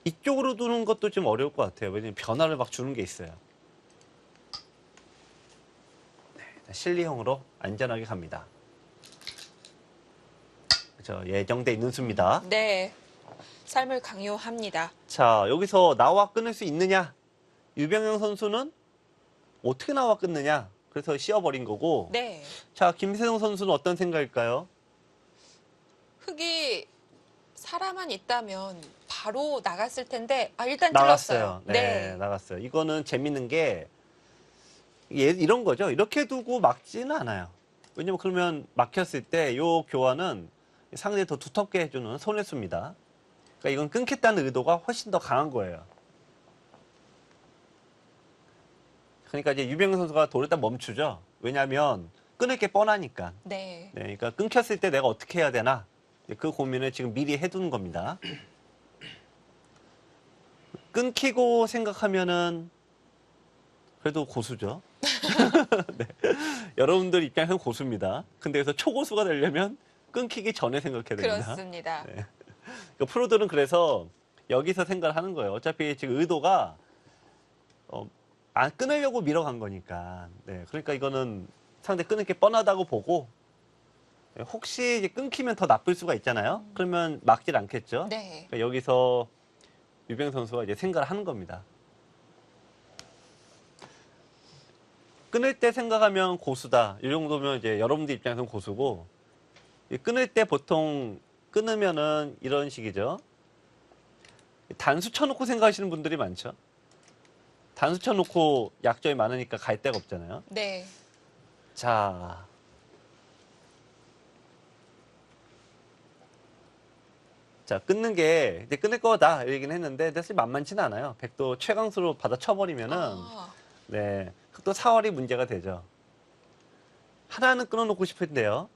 이쪽으로 두는 것도 좀 어려울 것 같아요. 왜냐면 변화를 막 주는 게 있어요. 네, 실리형으로 안전하게 갑니다. 그렇죠. 예정돼 있는 수입니다. 네. 삶을 강요합니다. 자, 여기서 나와 끊을 수 있느냐? 유병영 선수는 어떻게 나와 끊느냐? 그래서 씌워버린 거고. 네. 자, 김세동 선수는 어떤 생각일까요? 흑이 살아만 있다면 바로 나갔을 텐데 일단 나갔어요. 찔렀어요. 네, 나갔어요. 이거는 재밌는 게 이런 거죠. 이렇게 두고 막지는 않아요. 왜냐면 그러면 막혔을 때 요 교환은 상대를 더 두텁게 해주는 손해수입니다. 그러니까 이건 끊겠다는 의도가 훨씬 더 강한 거예요. 그러니까 이제 유병현 선수가 돌을 딱 멈추죠. 왜냐하면 끊을 게 뻔하니까. 네. 네, 그러니까 끊겼을 때 내가 어떻게 해야 되나 그 고민을 지금 미리 해두는 겁니다. 끊기고 생각하면은 그래도 고수죠. 네. 여러분들 입장에서는 고수입니다. 근데 여기서 초고수가 되려면 끊기기 전에 생각해야 됩니다. 그렇습니다. 네. 그러니까 프로들은 그래서 여기서 생각을 하는 거예요. 어차피 지금 의도가 안 끊으려고 밀어간 거니까. 네. 그러니까 이거는 상대 끊을 게 뻔하다고 보고 혹시 이제 끊기면 더 나쁠 수가 있잖아요. 그러면 막질 않겠죠. 네. 그러니까 여기서 유병 선수가 이제 생각을 하는 겁니다. 끊을 때 생각하면 고수다. 이 정도면 이제 여러분들 입장에서는 고수고, 끊을 때 보통 끊으면은 이런 식이죠. 단수 쳐놓고 생각하시는 분들이 많죠. 단수 쳐놓고 약점이 많으니까 갈 데가 없잖아요. 네. 자. 자, 끊는 게 이제 끊을 거다 얘기는 했는데 사실 만만치는 않아요. 백도 최강수로 받아 쳐버리면은 아, 네, 또 4월이 문제가 되죠. 하나는 끊어놓고 싶은데요.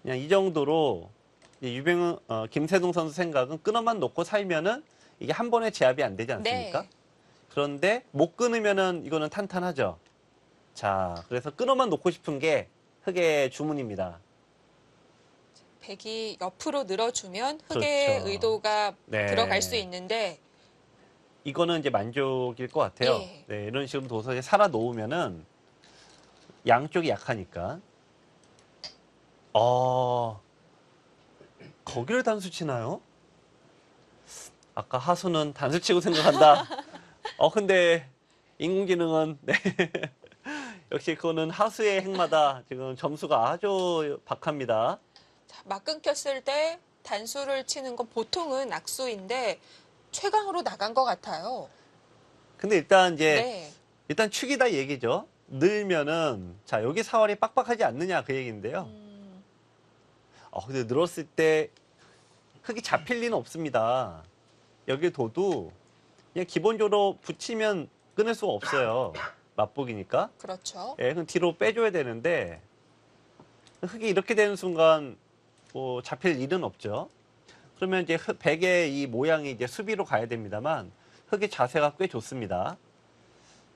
그냥 이 정도로 이제 김세동 선수 생각은 끊어만 놓고 살면은 이게 한 번에 제압이 안 되지 않습니까? 네. 그런데 못 끊으면은 이거는 탄탄하죠. 자, 그래서 끊어만 놓고 싶은 게 흑의 주문입니다. 백이 옆으로 늘어주면 흑의 그렇죠. 의도가 네. 들어갈 수 있는데 이거는 이제 만족일 것 같아요. 예. 네, 이런 식으로 도서에 살아 놓으면은 양쪽이 약하니까. 거기를 단수 치나요? 아까 하수는 단수 치고 생각한다. 근데 인공지능은 네. 역시 그거는 하수의 행마다 지금 점수가 아주 박합니다. 자, 막 끊겼을 때 단수를 치는 건 보통은 악수인데 최강으로 나간 것 같아요. 근데 일단 이제 네. 일단 축이다 얘기죠. 늘면은 자 여기 사월이 빡빡하지 않느냐 그 얘기인데요. 근데 늘었을 때 흙이 잡힐 리는 없습니다. 여기 둬도 그냥 기본적으로 붙이면 끊을 수가 없어요. 맛보기니까. 그렇죠. 예, 그럼 뒤로 빼줘야 되는데 흙이 이렇게 되는 순간 뭐 잡힐 일은 없죠. 그러면 이제 백의 이 모양이 이제 수비로 가야 됩니다만 흙의 자세가 꽤 좋습니다.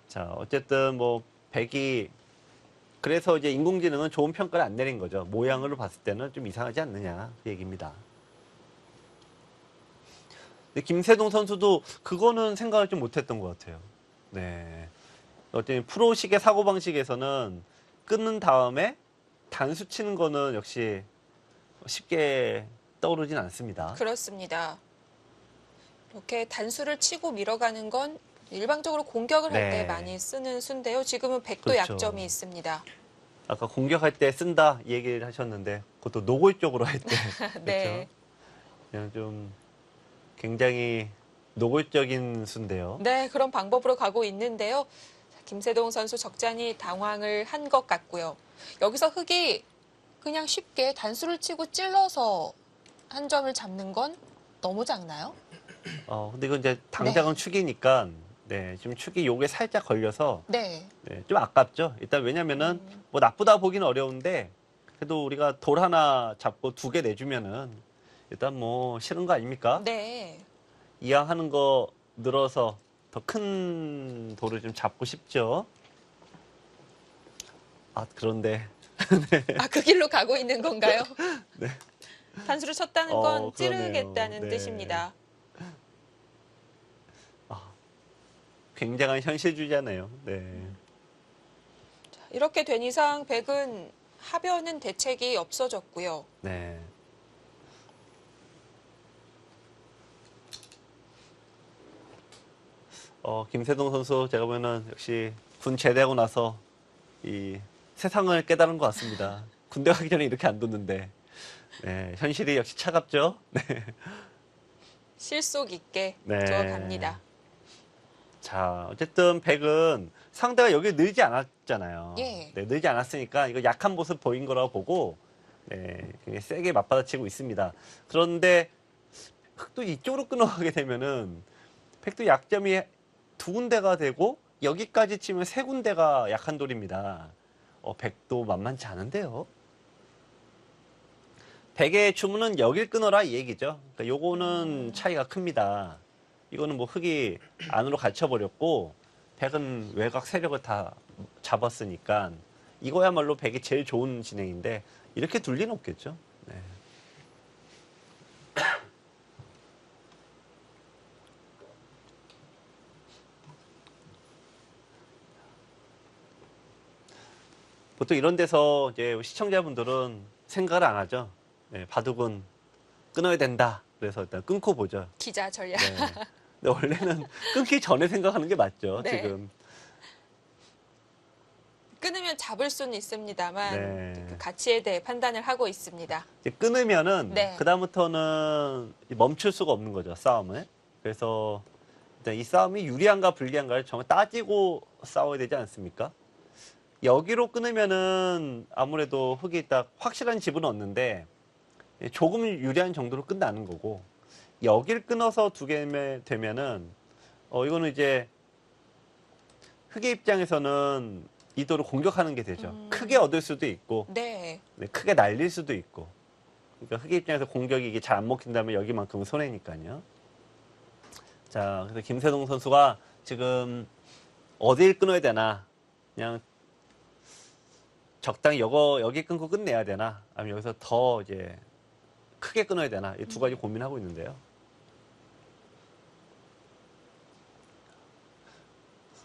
자, 어쨌든 뭐 백이 그래서 이제 인공지능은 좋은 평가를 안 내린 거죠. 모양으로 봤을 때는 좀 이상하지 않느냐 그 얘기입니다. 근데 김세동 선수도 그거는 생각을 좀 못했던 것 같아요. 네. 어쨌든 프로식의 사고방식에서는 끊는 다음에 단수 치는 거는 역시 쉽게 떠오르진 않습니다. 그렇습니다. 이렇게 단수를 치고 밀어가는 건 일방적으로 공격을 할 때 네. 많이 쓰는 수인데요. 지금은 백도 그렇죠. 약점이 있습니다. 아까 공격할 때 쓴다 얘기를 하셨는데 그것도 노골적으로 할 때. 네. 그렇죠? 그냥 좀 굉장히 노골적인 수인데요. 네, 그런 방법으로 가고 있는데요. 김세동 선수 적잖이 당황을 한 것 같고요. 여기서 흑이 그냥 쉽게 단수를 치고 찔러서 한 점을 잡는 건 너무 작나요? 근데 이건 이제 당장은 축이니까 네, 지금 축이 요게 살짝 걸려서 네. 네, 좀 아깝죠. 일단 왜냐면은 뭐 나쁘다 보기는 어려운데 그래도 우리가 돌 하나 잡고 2개 내주면은 일단 뭐 싫은 거 아닙니까? 네. 이왕 하는 거 늘어서 더 큰 돌을 좀 잡고 싶죠. 그런데 아, 그 길로 가고 있는 건가요? 네. 단수를 쳤다는 건 그러네요. 찌르겠다는 네. 뜻입니다. 굉장한 현실주의자네요. 네. 이렇게 된 이상 백은 하변은 대책이 없어졌고요. 네. 김세동 선수 제가 보면은 역시 군 제대하고 나서 이 세상을 깨달은 것 같습니다. 군대 가기 전에 이렇게 안 뒀는데 네, 현실이 역시 차갑죠. 네. 실속 있게 네. 들어갑니다. 자, 어쨌든 백은 상대가 여기 늘지 않았잖아요. 예. 네, 늘지 않았으니까 이거 약한 모습 보인 거라고 보고 네, 굉장히 세게 맞받아치고 있습니다. 그런데 흑도 이쪽으로 끊어가게 되면은 백도 약점이 2군데가 되고 여기까지 치면 3군데가 약한 돌입니다. 백도 만만치 않은데요. 백의 주문은 여길 끊어라 이 얘기죠. 그러니까 요거는 차이가 큽니다. 이거는 뭐 흑이 안으로 갇혀버렸고 백은 외곽 세력을 다 잡았으니까 이거야말로 백이 제일 좋은 진행인데 이렇게 둘 리는 없겠죠. 네. 보통 이런 데서 이제 시청자분들은 생각을 안 하죠. 네, 바둑은 끊어야 된다. 그래서 일단 끊고 보죠. 기자 전략. 네. 근데 원래는 끊기 전에 생각하는 게 맞죠. 네. 지금. 끊으면 잡을 수는 있습니다만 네. 그 가치에 대해 판단을 하고 있습니다. 이제 끊으면은 네. 그다음부터는 멈출 수가 없는 거죠. 싸움을. 그래서 일단 이 싸움이 유리한가 불리한가를 정말 따지고 싸워야 되지 않습니까? 여기로 끊으면은 아무래도 흑이 딱 확실한 집은 얻는데 조금 유리한 정도로 끝나는 거고, 여길 끊어서 두 개 되면은 이거는 이제 흑의 입장에서는 이도를 공격하는 게 되죠. 크게 얻을 수도 있고, 네. 네, 크게 날릴 수도 있고. 그러니까 흑의 입장에서 공격이 이게 잘 안 먹힌다면 여기만큼은 손해니까요. 자, 그래서 김세동 선수가 지금 어딜 끊어야 되나, 그냥 적당히 여기 끊고 끝내야 되나, 아니면 여기서 더 이제 크게 끊어야 되나, 이 두 가지 고민하고 있는데요.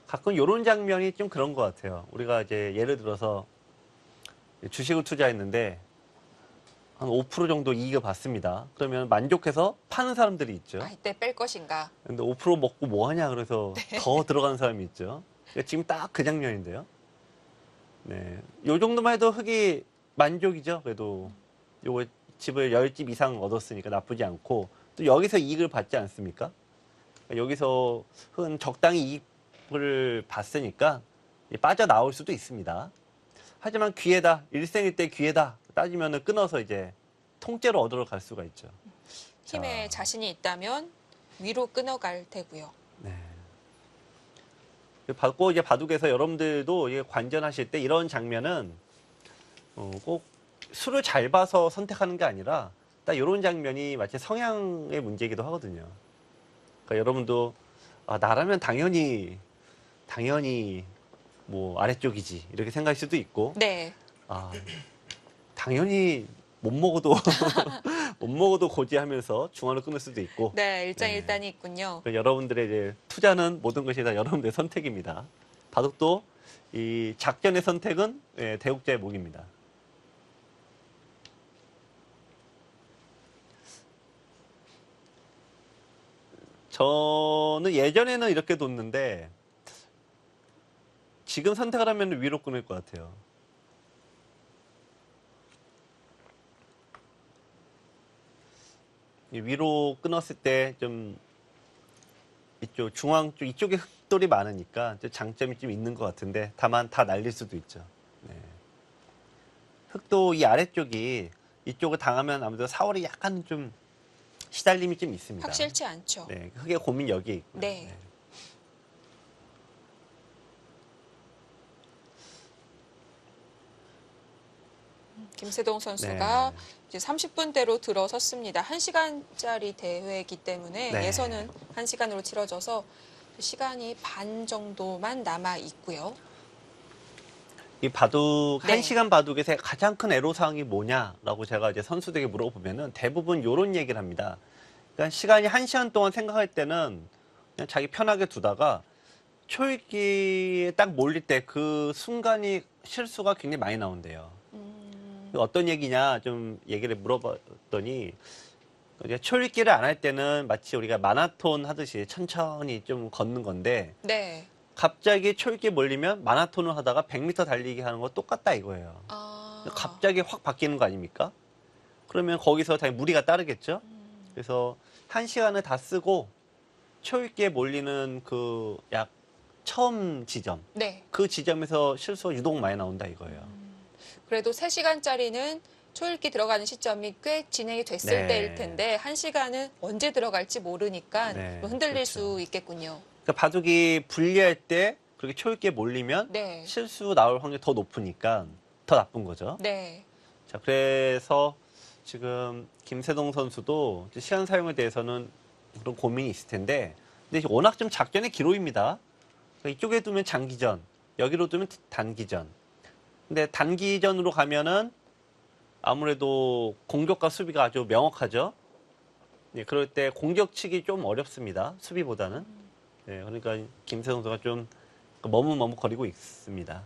가끔 이런 장면이 좀 그런 것 같아요. 우리가 이제 예를 들어서 주식을 투자했는데 한 5% 정도 이익을 봤습니다. 그러면 만족해서 파는 사람들이 있죠. 아, 이때 뺄 것인가? 근데 5% 먹고 뭐 하냐 그래서 더 들어가는 사람이 있죠. 그러니까 지금 딱 그 장면인데요. 네, 요 정도만 해도 흑이 만족이죠. 그래도 요거 집을 10집 이상 얻었으니까 나쁘지 않고, 또 여기서 이익을 받지 않습니까? 그러니까 여기서 흑은 적당히 이익을 봤으니까 빠져나올 수도 있습니다. 하지만 기회다, 일생일대 기회다 따지면은 끊어서 이제 통째로 얻으러 갈 수가 있죠. 힘에 자. 자신이 있다면 위로 끊어갈 테고요. 네. 받고 이제 바둑에서 여러분들도 이게 관전하실 때 이런 장면은 꼭 수를 잘 봐서 선택하는 게 아니라 딱 이런 장면이 마치 성향의 문제이기도 하거든요. 그러니까 여러분도 나라면 당연히 뭐 아래쪽이지 이렇게 생각할 수도 있고, 네. 당연히 못 먹어도 못 먹어도 고지하면서 중앙을 끊을 수도 있고. 네, 일장일단이 있군요. 여러분들의 이제 투자는 모든 것이 다 여러분들의 선택입니다. 바둑도 이 작전의 선택은 대국자의 몫입니다. 저는 예전에는 이렇게 뒀는데 지금 선택을 하면 위로 끊을 것 같아요. 위로 끊었을 때 좀 이쪽 중앙 쪽 이쪽에 흑돌이 많으니까 장점이 좀 있는 것 같은데, 다만 다 날릴 수도 있죠. 네. 흑도 이 아래쪽이 이쪽을 당하면 아무래도 4월이 약간 좀 시달림이 좀 있습니다. 확실치 않죠. 네, 흑의 고민 여기에 있고요. 네. 김세동 선수가 네. 이제 30분대로 들어섰습니다. 1시간짜리 대회이기 때문에 네. 예선은 1시간으로 치러져서 시간이 반 정도만 남아 있고요. 이 바둑, 네. 1시간 바둑에서 가장 큰 애로사항이 뭐냐라고 제가 이제 선수들에게 물어보면은 대부분 이런 얘기를 합니다. 그러니까 시간이 1시간 동안 생각할 때는 그냥 자기 편하게 두다가 초읽기에 딱 몰릴 때 그 순간이 실수가 굉장히 많이 나온대요. 어떤 얘기냐 좀 얘기를 물어봤더니, 이제 초읽기를 안 할 때는 마치 우리가 마라톤 하듯이 천천히 좀 걷는 건데, 네. 갑자기 초읽기에 몰리면 마라톤을 하다가 100m 달리기 하는 거 똑같다 이거예요. 갑자기 확 바뀌는 거 아닙니까? 그러면 거기서 당연히 무리가 따르겠죠. 그래서 1시간을 다 쓰고 초읽기에 몰리는 그 약 처음 지점, 네. 그 지점에서 실수가 유독 많이 나온다 이거예요. 그래도 3시간짜리는 초읽기 들어가는 시점이 꽤 진행이 됐을 네. 때일 텐데 1시간은 언제 들어갈지 모르니까 네, 흔들릴 그렇죠. 수 있겠군요. 그러니까 바둑이 불리할 때 그렇게 초읽기에 몰리면 네. 실수 나올 확률이 더 높으니까 더 나쁜 거죠. 네. 자, 그래서 지금 김세동 선수도 시간 사용에 대해서는 그런 고민이 있을 텐데, 근데 워낙 좀 작전의 기로입니다. 그러니까 이쪽에 두면 장기전, 여기로 두면 단기전. 근데 단기전으로 가면은 아무래도 공격과 수비가 아주 명확하죠. 네, 그럴 때 공격 치기 좀 어렵습니다. 수비보다는. 네, 그러니까 김세동 선수가 좀 머뭇머뭇거리고 있습니다.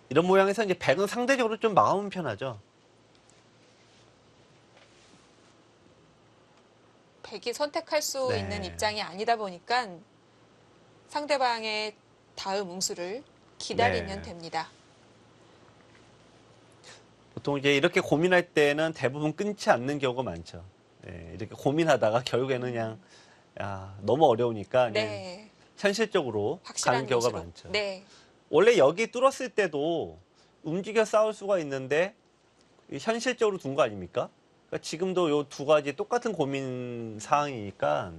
이런 모양에서 이제 백은 상대적으로 좀 마음은 편하죠. 백이 선택할 수 네. 있는 입장이 아니다 보니까 상대방의 다음 응수를 기다리면 네. 됩니다. 보통 이제 이렇게 고민할 때는 대부분 끊지 않는 경우가 많죠. 네, 이렇게 고민하다가 결국에는 그냥 야, 너무 어려우니까 그냥 네. 현실적으로 확실한 가는 경우가 요지로. 많죠. 네. 원래 여기 뚫었을 때도 움직여 싸울 수가 있는데 현실적으로 둔 거 아닙니까? 그러니까 지금도 요 두 가지 똑같은 고민 사항이니까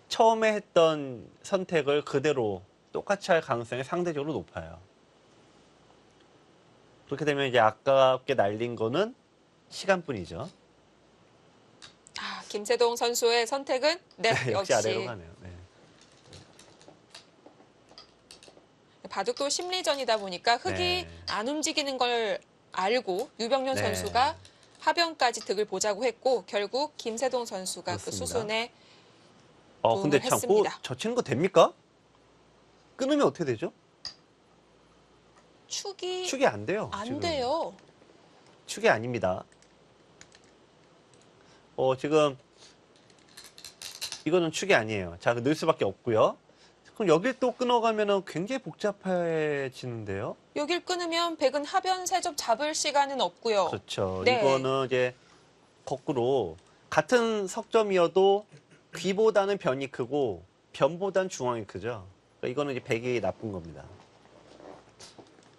처음에 했던 선택을 그대로 똑같이 할 가능성이 상대적으로 높아요. 그렇게 되면 이제 아깝게 날린 거는 시간뿐이죠. 아, 김세동 선수의 선택은 네, 역시 아래로 가네요. 네. 바둑도 심리전이다 보니까 흙이 네. 안 움직이는 걸 알고 유병렬 네. 선수가 하변까지 득을 보자고 했고 결국 김세동 선수가 그 그렇습니다. 수순에 근데 도움을 참, 했습니다. 저 치는 거 됩니까? 끊으면 어떻게 되죠? 축이 안 돼요. 안 지금. 돼요. 축이 아닙니다. 지금 이거는 축이 아니에요. 자, 넣을 수밖에 없고요. 그럼 여길 또 끊어가면은 굉장히 복잡해지는데요. 여길 끊으면 백은 하변 세 점 잡을 시간은 없고요. 그렇죠. 네. 이거는 이제 거꾸로 같은 석점이어도 귀보다는 변이 크고 변보다는 중앙이 크죠. 그러니까 이거는 이제 백이 나쁜 겁니다.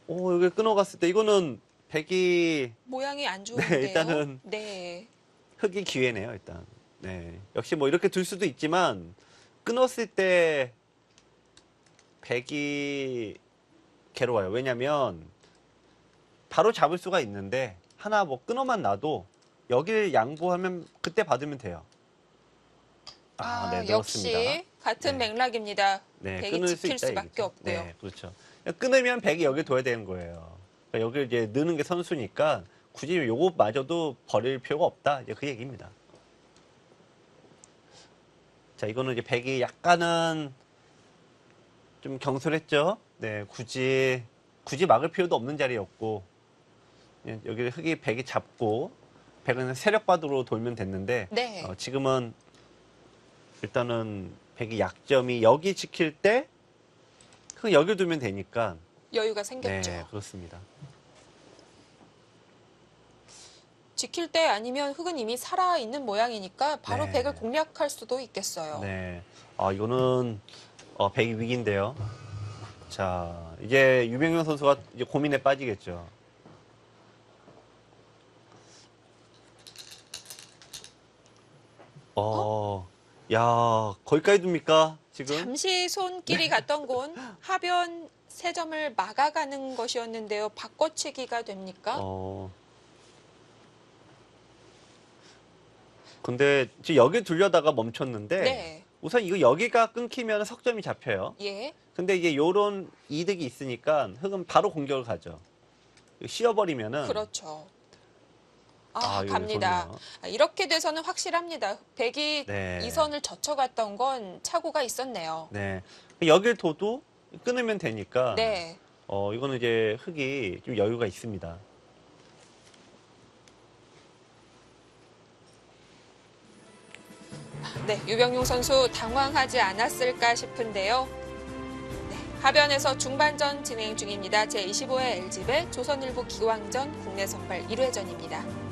여기 끊어갔을 때 이거는 백이 모양이 안 좋은데요. 일단은 네. 흑이 기회네요, 일단. 네. 역시 뭐 이렇게 둘 수도 있지만 끊었을 때 백이 괴로워요. 왜냐면 바로 잡을 수가 있는데 하나 뭐 끊어만 놔도 여길 양보하면 그때 받으면 돼요. 네, 넣었습니다. 역시 같은 네. 맥락입니다. 네, 백이 끊을 수 지킬 있다 수밖에 얘기죠. 없고요. 네, 그렇죠. 끊으면 백이 여기 둬야 되는 거예요. 그러니까 여기를 이제 넣는 게 선수니까 굳이 요거마저도 버릴 필요가 없다. 이제 그 얘기입니다. 자, 이거는 이제 백이 약간은 좀 경솔했죠. 네, 굳이 막을 필요도 없는 자리였고, 여기 흙이 백이 잡고, 백은 세력바둑으로 돌면 됐는데, 네. 지금은 일단은 백이 약점이 여기 지킬 때, 흙 여기 두면 되니까. 여유가 생겼죠. 네, 그렇습니다. 지킬 때 아니면 흙은 이미 살아있는 모양이니까 바로 네. 백을 공략할 수도 있겠어요. 네. 이거는, 백이 위기인데요. 자, 이제 유병현 선수가 이제 고민에 빠지겠죠. 야, 거기까지 둡니까? 지금? 잠시 손길이 갔던 곳 하변 세 점을 막아가는 것이었는데요. 바꿔치기가 됩니까? 근데 지금 여기 둘려다가 멈췄는데 네. 우선 이거 여기가 끊기면 석점이 잡혀요. 예. 근데 이게 요런 이득이 있으니까 흙은 바로 공격을 가죠. 씌워버리면은 그렇죠. 이거 갑니다. 좋네요. 이렇게 돼서는 확실합니다. 백이 네. 이 선을 젖혀갔던 건 착오가 있었네요. 네. 여길 둬도 끊으면 되니까 네. 이거는 이제 흙이 좀 여유가 있습니다. 네, 유병용 선수 당황하지 않았을까 싶은데요. 네, 하변에서 중반전 진행 중입니다. 제25회 LG배 조선일보 기왕전 국내 선발 1회전입니다.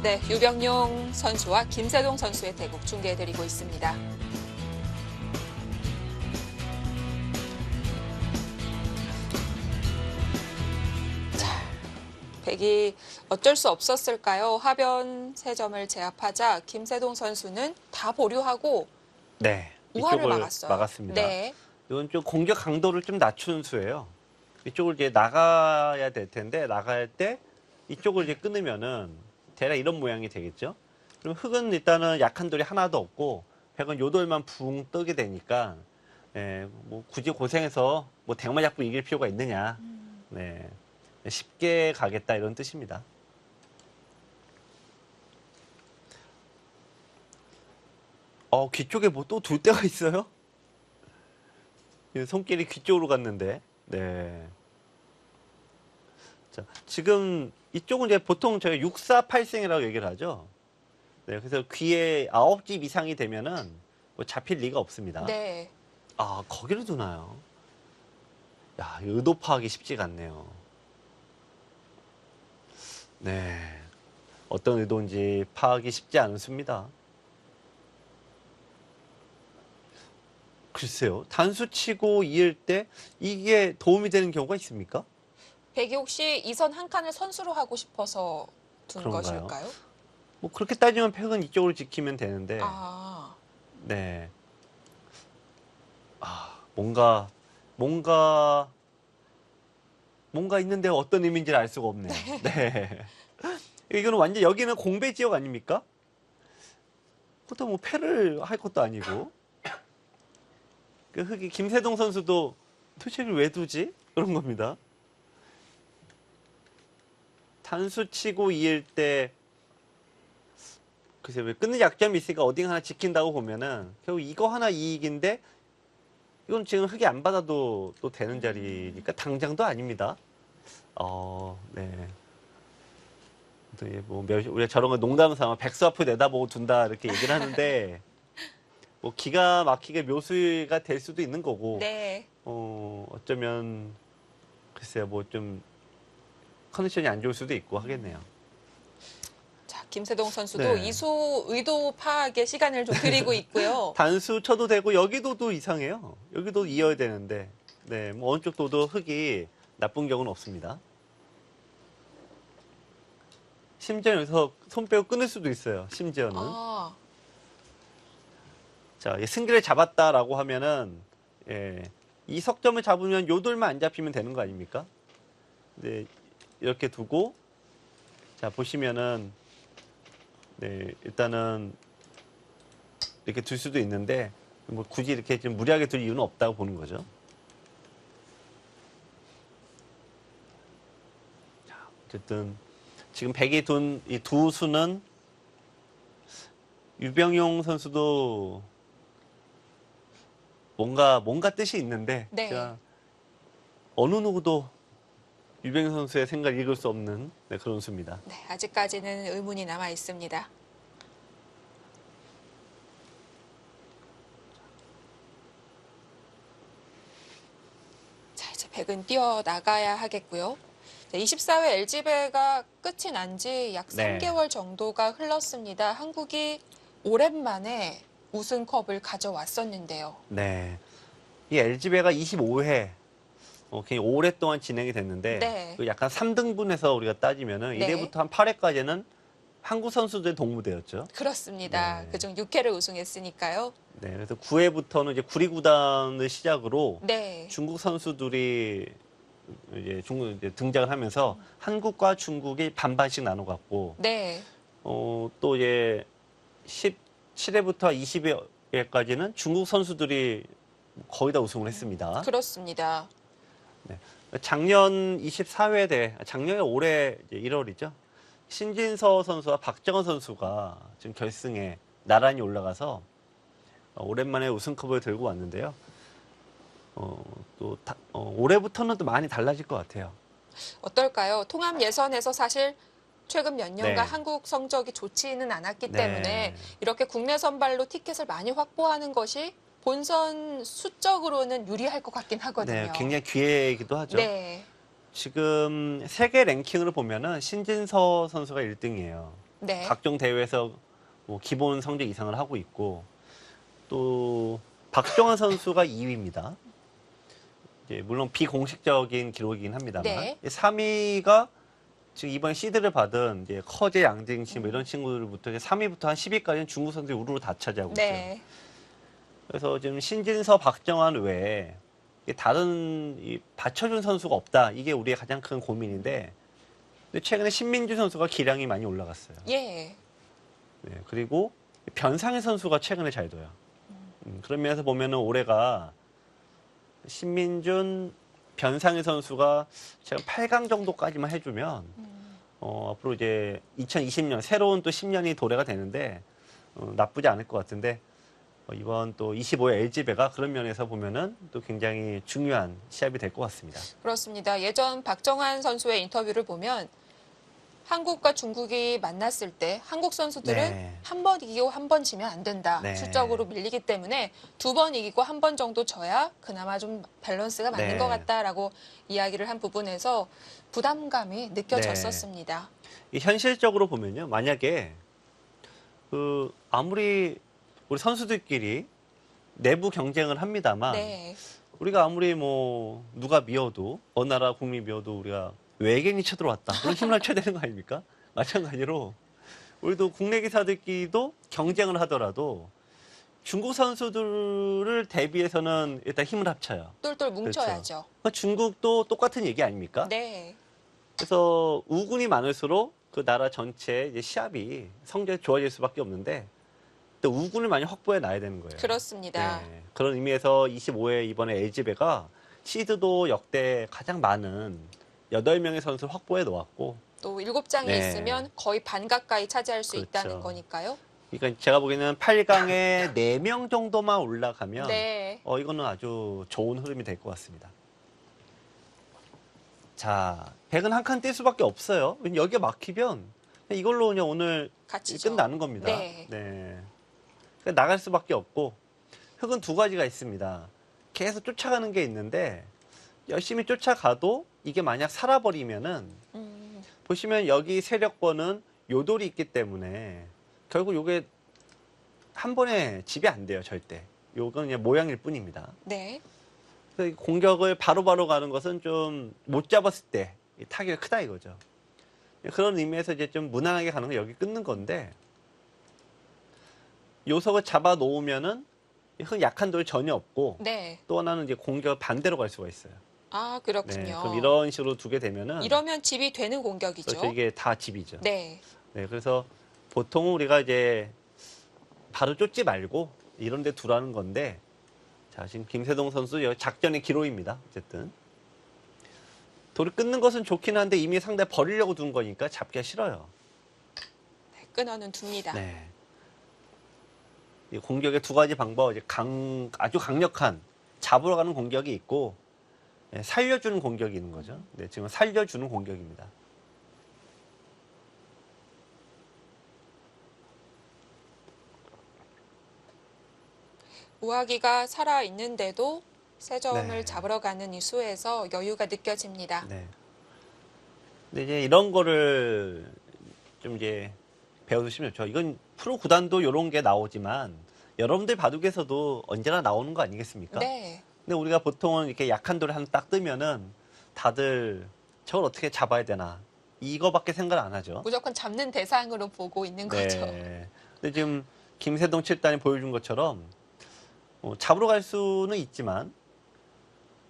네, 유병용 선수와 김세동 선수의 대국 중계해드리고 있습니다. 자, 백이 어쩔 수 없었을까요? 하변 세 점을 제압하자 김세동 선수는 다 보류하고 네. 우하를 이쪽을 막았어요. 막았습니다. 네, 이건 좀 공격 강도를 좀 낮춘 수예요. 이쪽을 이제 나가야 될 텐데 나갈 때 이쪽을 이제 끊으면은 대략 이런 모양이 되겠죠. 그럼 흙은 일단은 약한 돌이 하나도 없고 백은 요 돌만 붕 뜨게 되니까 뭐 굳이 고생해서 뭐 대마 잡고 이길 필요가 있느냐. 네. 쉽게 가겠다 이런 뜻입니다. 귀 쪽에 뭐 또 둘 데가 있어요? 손길이 귀 쪽으로 갔는데. 네. 자, 지금 이쪽은 이제 보통 저희가 6, 4, 8승이라고 얘기를 하죠. 네, 그래서 귀에 9집 이상이 되면은 뭐 잡힐 리가 없습니다. 네. 아, 거기를 두나요? 야, 의도 파악이 쉽지가 않네요. 네. 어떤 의도인지 파악이 쉽지 않습니다. 글쎄요. 단수 치고 이을 때 이게 도움이 되는 경우가 있습니까? 백이 혹시 이 선 한 칸을 선수로 하고 싶어서 둔 그런가요? 것일까요? 뭐 그렇게 따지면 팩은 이쪽으로 지키면 되는데, 아, 네. 아, 뭔가 있는데 어떤 의미인지를 알 수가 없네요. 네. 이거는 완전 여기는 공배 지역 아닙니까? 그것도 뭐 패를 할 것도 아니고. 그 흑이 김세동 선수도 도대체 왜 두지? 그런 겁니다. 단수 치고 이을 때 글쎄 왜 끊는 약점이 있으니까 어딘가 하나 지킨다고 보면은 결국 이거 하나 이익인데 이건 지금 흑이 안 받아도 또 되는 자리니까 당장도 아닙니다. 네. 또 뭐 우리가 저런 거 농담 삼아 백수 앞을 내다보고 둔다 이렇게 얘기를 하는데 뭐 기가 막히게 묘수가 될 수도 있는 거고 네. 어쩌면 글쎄요 뭐 좀 컨디션이 안 좋을 수도 있고 하겠네요. 자, 김세동 선수도 네. 의도 파악에 시간을 좀 드리고 있고요. 단수 쳐도 되고 여기도 또 이상해요. 여기도 이어야 되는데 네, 뭐 어느 쪽 도도 흑이 나쁜 경우는 없습니다. 심지어 여기서 손 빼고 끊을 수도 있어요. 심지어는. 아, 자, 승기를 잡았다라고 하면은 예, 이 석점을 잡으면 요 돌만 안 잡히면 되는 거 아닙니까? 네, 이렇게 두고 자 보시면은 네, 일단은 이렇게 둘 수도 있는데 뭐 굳이 이렇게 좀 무리하게 둘 이유는 없다고 보는 거죠. 자, 어쨌든 지금 백이 둔 이 두 수는 유병용 선수도 뭔가 뜻이 있는데 네. 제가 어느 누구도 유병용 선수의 생각을 읽을 수 없는 네, 그런 수입니다. 네, 아직까지는 의문이 남아 있습니다. 자, 이제 백은 뛰어나가야 하겠고요. 24회 LG배가 끝이 난 지 약 네. 3개월 정도가 흘렀습니다. 한국이 오랜만에 우승컵을 가져왔었는데요. 네. 이 LG배가 25회 굉장히 오랫동안 진행이 됐는데 네. 그 약간 3등분해서 우리가 따지면은 네. 1회부터 한 8회까지는 한국 선수들의 동무대였죠. 그렇습니다. 네. 그중 6회를 우승했으니까요. 네. 그래서 9회부터는 이제 구리구단을 시작으로 네. 중국 선수들이 이제 중국 이제 등장을 하면서 한국과 중국이 반반씩 나눠 갖고 네. 또 이제 17회부터 20회까지는 중국 선수들이 거의 다 우승을 했습니다. 그렇습니다. 작년 24회 대 작년에 올해 1월이죠. 신진서 선수와 박정원 선수가 지금 결승에 나란히 올라가서 오랜만에 우승컵을 들고 왔는데요. 올해부터는 또 많이 달라질 것 같아요. 어떨까요? 통합 예선에서 사실 최근 몇 년간 네. 한국 성적이 좋지는 않았기 네. 때문에 이렇게 국내 선발로 티켓을 많이 확보하는 것이 본선 수적으로는 유리할 것 같긴 하거든요. 네, 굉장히 기회이기도 하죠. 네. 지금 세계 랭킹으로 보면은 신진서 선수가 1등이에요. 네. 각종 대회에서 뭐 기본 성적 이상을 하고 있고 또 박정환 선수가 2위입니다. 물론 비공식적인 기록이긴 합니다만 네. 3위가 지금 이번 시드를 받은 이제 커제, 양딩시 뭐 이런 친구들부터 3위부터 한 10위까지는 중국 선수들이 우르르 다 차지하고 있어요. 네. 그래서 지금 신진서, 박정환 외에 다른 받쳐준 선수가 없다. 이게 우리의 가장 큰 고민인데 근데 최근에 신민주 선수가 기량이 많이 올라갔어요. 예. 네, 그리고 변상현 선수가 최근에 잘 둬요. 그런 면에서 보면은 올해가 신민준, 변상현 선수가 제가 8강 정도까지만 해주면 앞으로 이제 2020년 새로운 또 10년이 도래가 되는데 나쁘지 않을 것 같은데 이번 또 25회 LG배가 그런 면에서 보면은 또 굉장히 중요한 시합이 될 것 같습니다. 그렇습니다. 예전 박정환 선수의 인터뷰를 보면 한국과 중국이 만났을 때 한국 선수들은 네. 한 번 이기고 한 번 지면 안 된다. 네. 수적으로 밀리기 때문에 2번 이기고 한 번 정도 져야 그나마 좀 밸런스가 맞는 네. 것 같다라고 이야기를 한 부분에서 부담감이 느껴졌었습니다. 이 현실적으로 보면요. 만약에 아무리 우리 선수들끼리 내부 경쟁을 합니다만 네. 우리가 아무리 뭐 누가 미워도 어느 나라 국민이 미워도 우리가 외계인이 쳐들어왔다. 그런 힘을 합쳐야 되는 거 아닙니까? 마찬가지로 우리도 국내 기사들끼리도 경쟁을 하더라도 중국 선수들을 대비해서는 일단 힘을 합쳐요. 똘똘 뭉쳐야죠. 그러니까 중국도 똑같은 얘기 아닙니까? 네. 그래서 우군이 많을수록 그 나라 전체 이제 시합이 성적이 좋아질 수밖에 없는데 또 우군을 많이 확보해 놔야 되는 거예요. 그렇습니다. 네. 그런 의미에서 25회 이번에 LG배가 시드도 역대 가장 많은 8명의 선수를 확보해 놓았고 또 7장이 네. 있으면 거의 반 가까이 차지할 수 그렇죠. 있다는 거니까요. 그러니까 제가 보기에는 8강에 4명 정도만 올라가면 네. 이거는 아주 좋은 흐름이 될 것 같습니다. 자, 100은 한 칸 뛸 수밖에 없어요. 여기가 막히면 이걸로 그냥 오늘 같이죠. 끝나는 겁니다. 네. 그러니까 나갈 수밖에 없고 흙은 두 가지가 있습니다. 계속 쫓아가는 게 있는데 열심히 쫓아가도 이게 만약 살아버리면은 보시면 여기 세력권은 요돌이 있기 때문에 결국 요게 한 번에 집이 안 돼요, 절대. 요건 그냥 모양일 뿐입니다. 네. 그래서 이 공격을 바로바로 가는 것은 좀 못 잡았을 때 타격이 크다 이거죠. 그런 의미에서 이제 좀 무난하게 가는 건 여기 끊는 건데 요석을 잡아 놓으면은 흙 약한 돌 전혀 없고 네. 또 하나는 이제 공격을 반대로 갈 수가 있어요. 아, 그렇군요. 그럼 이런 식으로 두게 되면은 이러면 집이 되는 공격이죠. 그렇죠. 이게 다 집이죠. 네. 그래서 보통 우리가 이제 바로 쫓지 말고 이런 데 두라는 건데 자, 지금 김세동 선수 작전의 기로입니다. 어쨌든. 돌을 끊는 것은 좋긴 한데 이미 상대 버리려고 둔 거니까 잡기가 싫어요. 네, 끊어는 둡니다. 네. 이 공격의 두 가지 방법, 이제 아주 강력한 잡으러 가는 공격이 있고 살려주는 공격이 있는 거죠. 네, 지금 살려주는 공격입니다. 우아기가 살아 있는데도 세 점을 네. 잡으러 가는 이 수에서 여유가 느껴집니다. 네. 근데 이제 이런 거를 좀 이제 배워두시면 좋죠. 이건 프로 구단도 이런 게 나오지만 여러분들 바둑에서도 언제나 나오는 거 아니겠습니까? 네. 근데 우리가 보통은 이렇게 약한 돌을 하나 딱 뜨면은 다들 저걸 어떻게 잡아야 되나 이거밖에 생각을 안 하죠. 무조건 잡는 대상으로 보고 있는 거죠. 근데 지금 김세동 7단이 보여준 것처럼 잡으러 갈 수는 있지만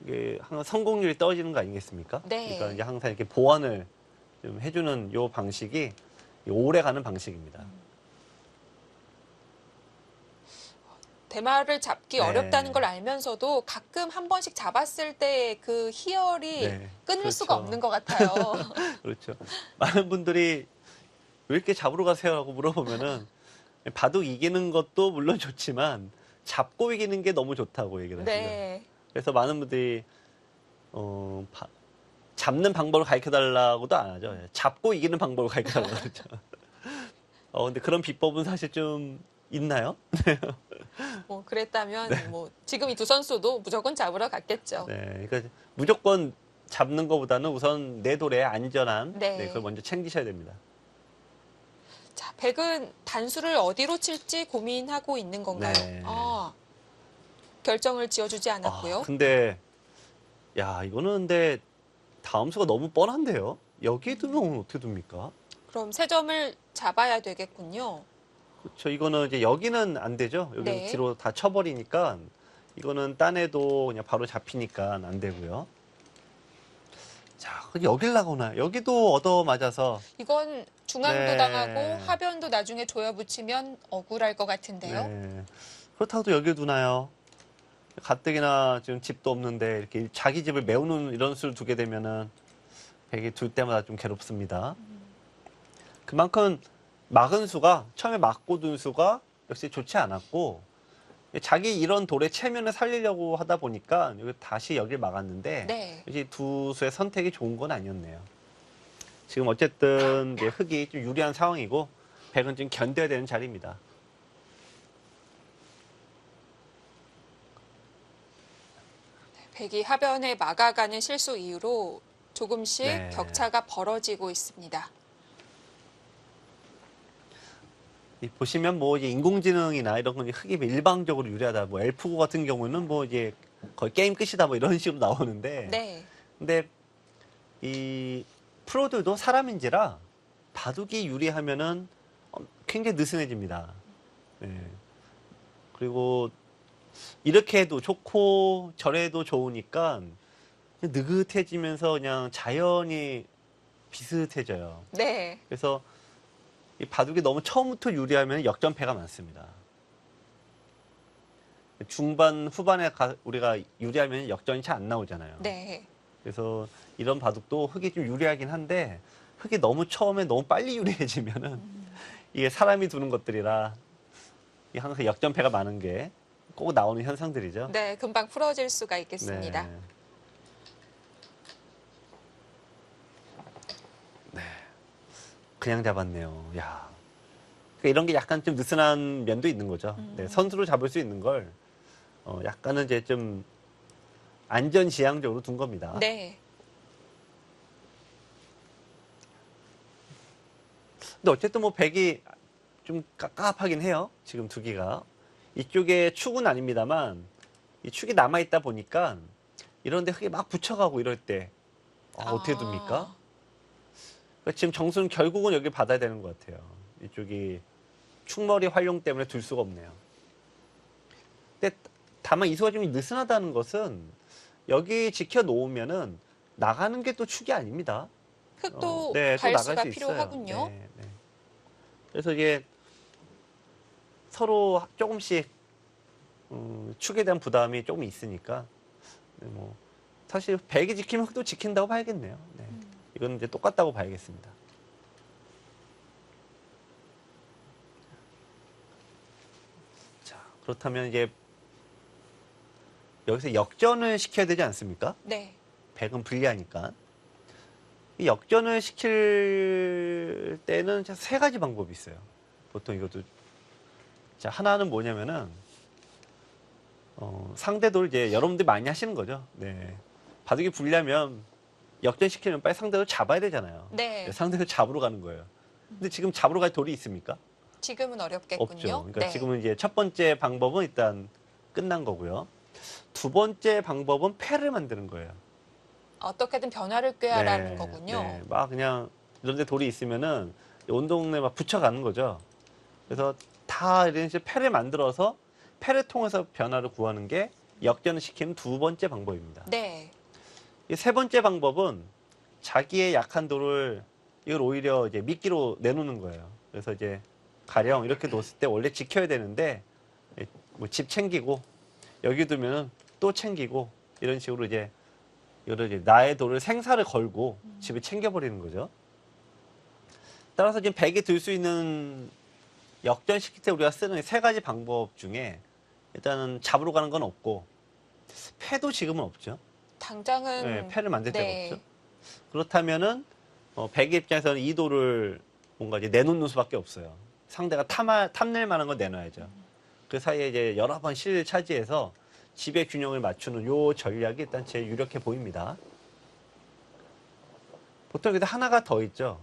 이게 항상 성공률이 떨어지는 거 아니겠습니까? 네. 그러니까 이제 항상 이렇게 보완을 좀 해주는 요 방식이 오래 가는 방식입니다. 대마를 잡기 네. 어렵다는 걸 알면서도 가끔 한 번씩 잡았을 때 그 희열이 네, 끊을 그렇죠. 수가 없는 것 같아요. 그렇죠. 많은 분들이 왜 이렇게 잡으러 가세요? 라고 물어보면은 바둑 이기는 것도 물론 좋지만 잡고 이기는 게 너무 좋다고 얘기를 하시죠. 네. 그래서 많은 분들이 잡는 방법을 가르쳐달라고도 안 하죠. 잡고 이기는 방법을 가르쳐달라고 그러죠. 근데 그런 비법은 사실 좀 있나요? 뭐 그랬다면 뭐 지금 이 두 선수도 무조건 잡으러 갔겠죠. 네, 그러니까 무조건 잡는 것보다는 우선 내 돌에 안전한 네. 그걸 먼저 챙기셔야 됩니다. 자, 백은 단수를 어디로 칠지 고민하고 있는 건가요? 네. 결정을 지어주지 않았고요. 근데 야 이거는 근데 다음 수가 너무 뻔한데요. 여기에 두면 어떻게 둡니까? 그럼 세 점을 잡아야 되겠군요. 그렇죠. 이거는 이제 여기는 안 되죠. 여기는 네. 뒤로 다 쳐버리니까 이거는 딴에도 그냥 바로 잡히니까 안 되고요. 자, 여길 나가나? 여기도 얻어 맞아서. 이건 중앙도 네. 당하고 하변도 나중에 조여붙이면 억울할 것 같은데요. 네. 그렇다고 또 여기 두나요? 가뜩이나 지금 집도 없는데 이렇게 자기 집을 메우는 이런 수를 두게 되면은 백이 둘 때마다 좀 괴롭습니다. 그만큼 막은 수가 처음에 막고 둔 수가 역시 좋지 않았고 자기 이런 돌의 체면을 살리려고 하다 보니까 다시 여길 막았는데 네. 역시 두 수의 선택이 좋은 건 아니었네요. 지금 어쨌든 이제 흑이 좀 유리한 상황이고 백은 좀 견뎌야 되는 자리입니다. 백이 하변에 막아가는 실수 이후로 조금씩 네. 격차가 벌어지고 있습니다. 보시면 뭐 이제 인공지능이나 이런 건 흑이 일방적으로 유리하다. 뭐 엘프고 같은 경우는 뭐 이제 거의 게임 끝이다 뭐 이런 식으로 나오는데. 네. 근데 이 프로들도 사람인지라 바둑이 유리하면은 굉장히 느슨해집니다. 네. 그리고 이렇게 해도 좋고 저래도 좋으니까 그냥 느긋해지면서 그냥 자연이 비슷해져요. 네. 그래서 이 바둑이 너무 처음부터 유리하면 역전패가 많습니다. 중반 후반에 우리가 유리하면 역전이 잘 안 나오잖아요. 네. 그래서 이런 바둑도 흑이 좀 유리하긴 한데 흑이 너무 처음에 너무 빨리 유리해지면은 이게 사람이 두는 것들이라 이게 항상 역전패가 많은 게 꼭 나오는 현상들이죠. 네, 금방 풀어질 수가 있겠습니다. 네. 네. 그냥 잡았네요. 야. 그러니까 이런 게 약간 좀 느슨한 면도 있는 거죠. 네, 선수로 잡을 수 있는 걸 약간은 이제 좀 안전지향적으로 둔 겁니다. 네. 근데 어쨌든 뭐 백이 좀 깝깝하긴 해요. 지금 두기가. 이쪽에 축은 아닙니다만 이 축이 남아있다 보니까 이런데 흑이 막 붙여가고 이럴 때 어떻게 둡니까? 그러니까 지금 정수는 결국은 여기 받아야 되는 것 같아요. 이쪽이 축머리 활용 때문에 둘 수가 없네요. 근데 다만 이수가 좀 느슨하다는 것은 여기 지켜놓으면은 나가는 게 또 축이 아닙니다. 흑도 네, 또 나갈 발수가 수 있어요. 필요하군요. 네, 네. 그래서 이게 서로 조금씩 축에 대한 부담이 조금 있으니까 네, 뭐 사실 백이 지키면 흑도 지킨다고 봐야겠네요. 네. 이건 이제 똑같다고 봐야겠습니다. 자, 그렇다면 이제 여기서 역전을 시켜야 되지 않습니까? 네. 백은 불리하니까. 이 역전을 시킬 때는 세 가지 방법이 있어요. 보통 이것도. 자, 하나는 뭐냐면은, 상대도 이제 여러분들이 많이 하시는 거죠. 네. 바둑이 불리하면 역전시키면 빨리 상대를 잡아야 되잖아요. 네. 상대를 잡으러 가는 거예요. 근데 지금 잡으러 갈 돌이 있습니까? 지금은 어렵겠군요. 없죠. 그러니까 네. 지금은 이제 첫 번째 방법은 일단 끝난 거고요. 두 번째 방법은 패를 만드는 거예요. 어떻게든 변화를 꾀하라는 거군요. 네, 막 그냥 이런 데 돌이 있으면은 온 동네 막 붙여가는 거죠. 그래서 다 이런 식으로 패를 만들어서 패를 통해서 변화를 구하는 게 역전을 시키는 두 번째 방법입니다. 네. 이 세 번째 방법은 자기의 약한 돌을 이걸 오히려 이제 미끼로 내놓는 거예요. 그래서 이제 가령 이렇게 놓았을 때 원래 지켜야 되는데 뭐 집 챙기고 여기 두면은 또 챙기고 이런 식으로 이제 나의 돌을 생사를 걸고 집에 챙겨버리는 거죠. 따라서 지금 백이 들 수 있는 역전시킬 때 우리가 쓰는 세 가지 방법 중에 일단은 잡으러 가는 건 없고 패도 지금은 없죠. 당장은 네, 패를 만들 네. 데가 없죠. 그렇다면은 백의 입장에서는 이 돌을 뭔가 이제 내놓는 수밖에 없어요. 상대가 탐낼 만한 걸 내놔야죠. 그 사이에 이제 여러 번 실을 차지해서 집의 균형을 맞추는 요 전략이 일단 제일 유력해 보입니다. 보통 여기다 하나가 더 있죠.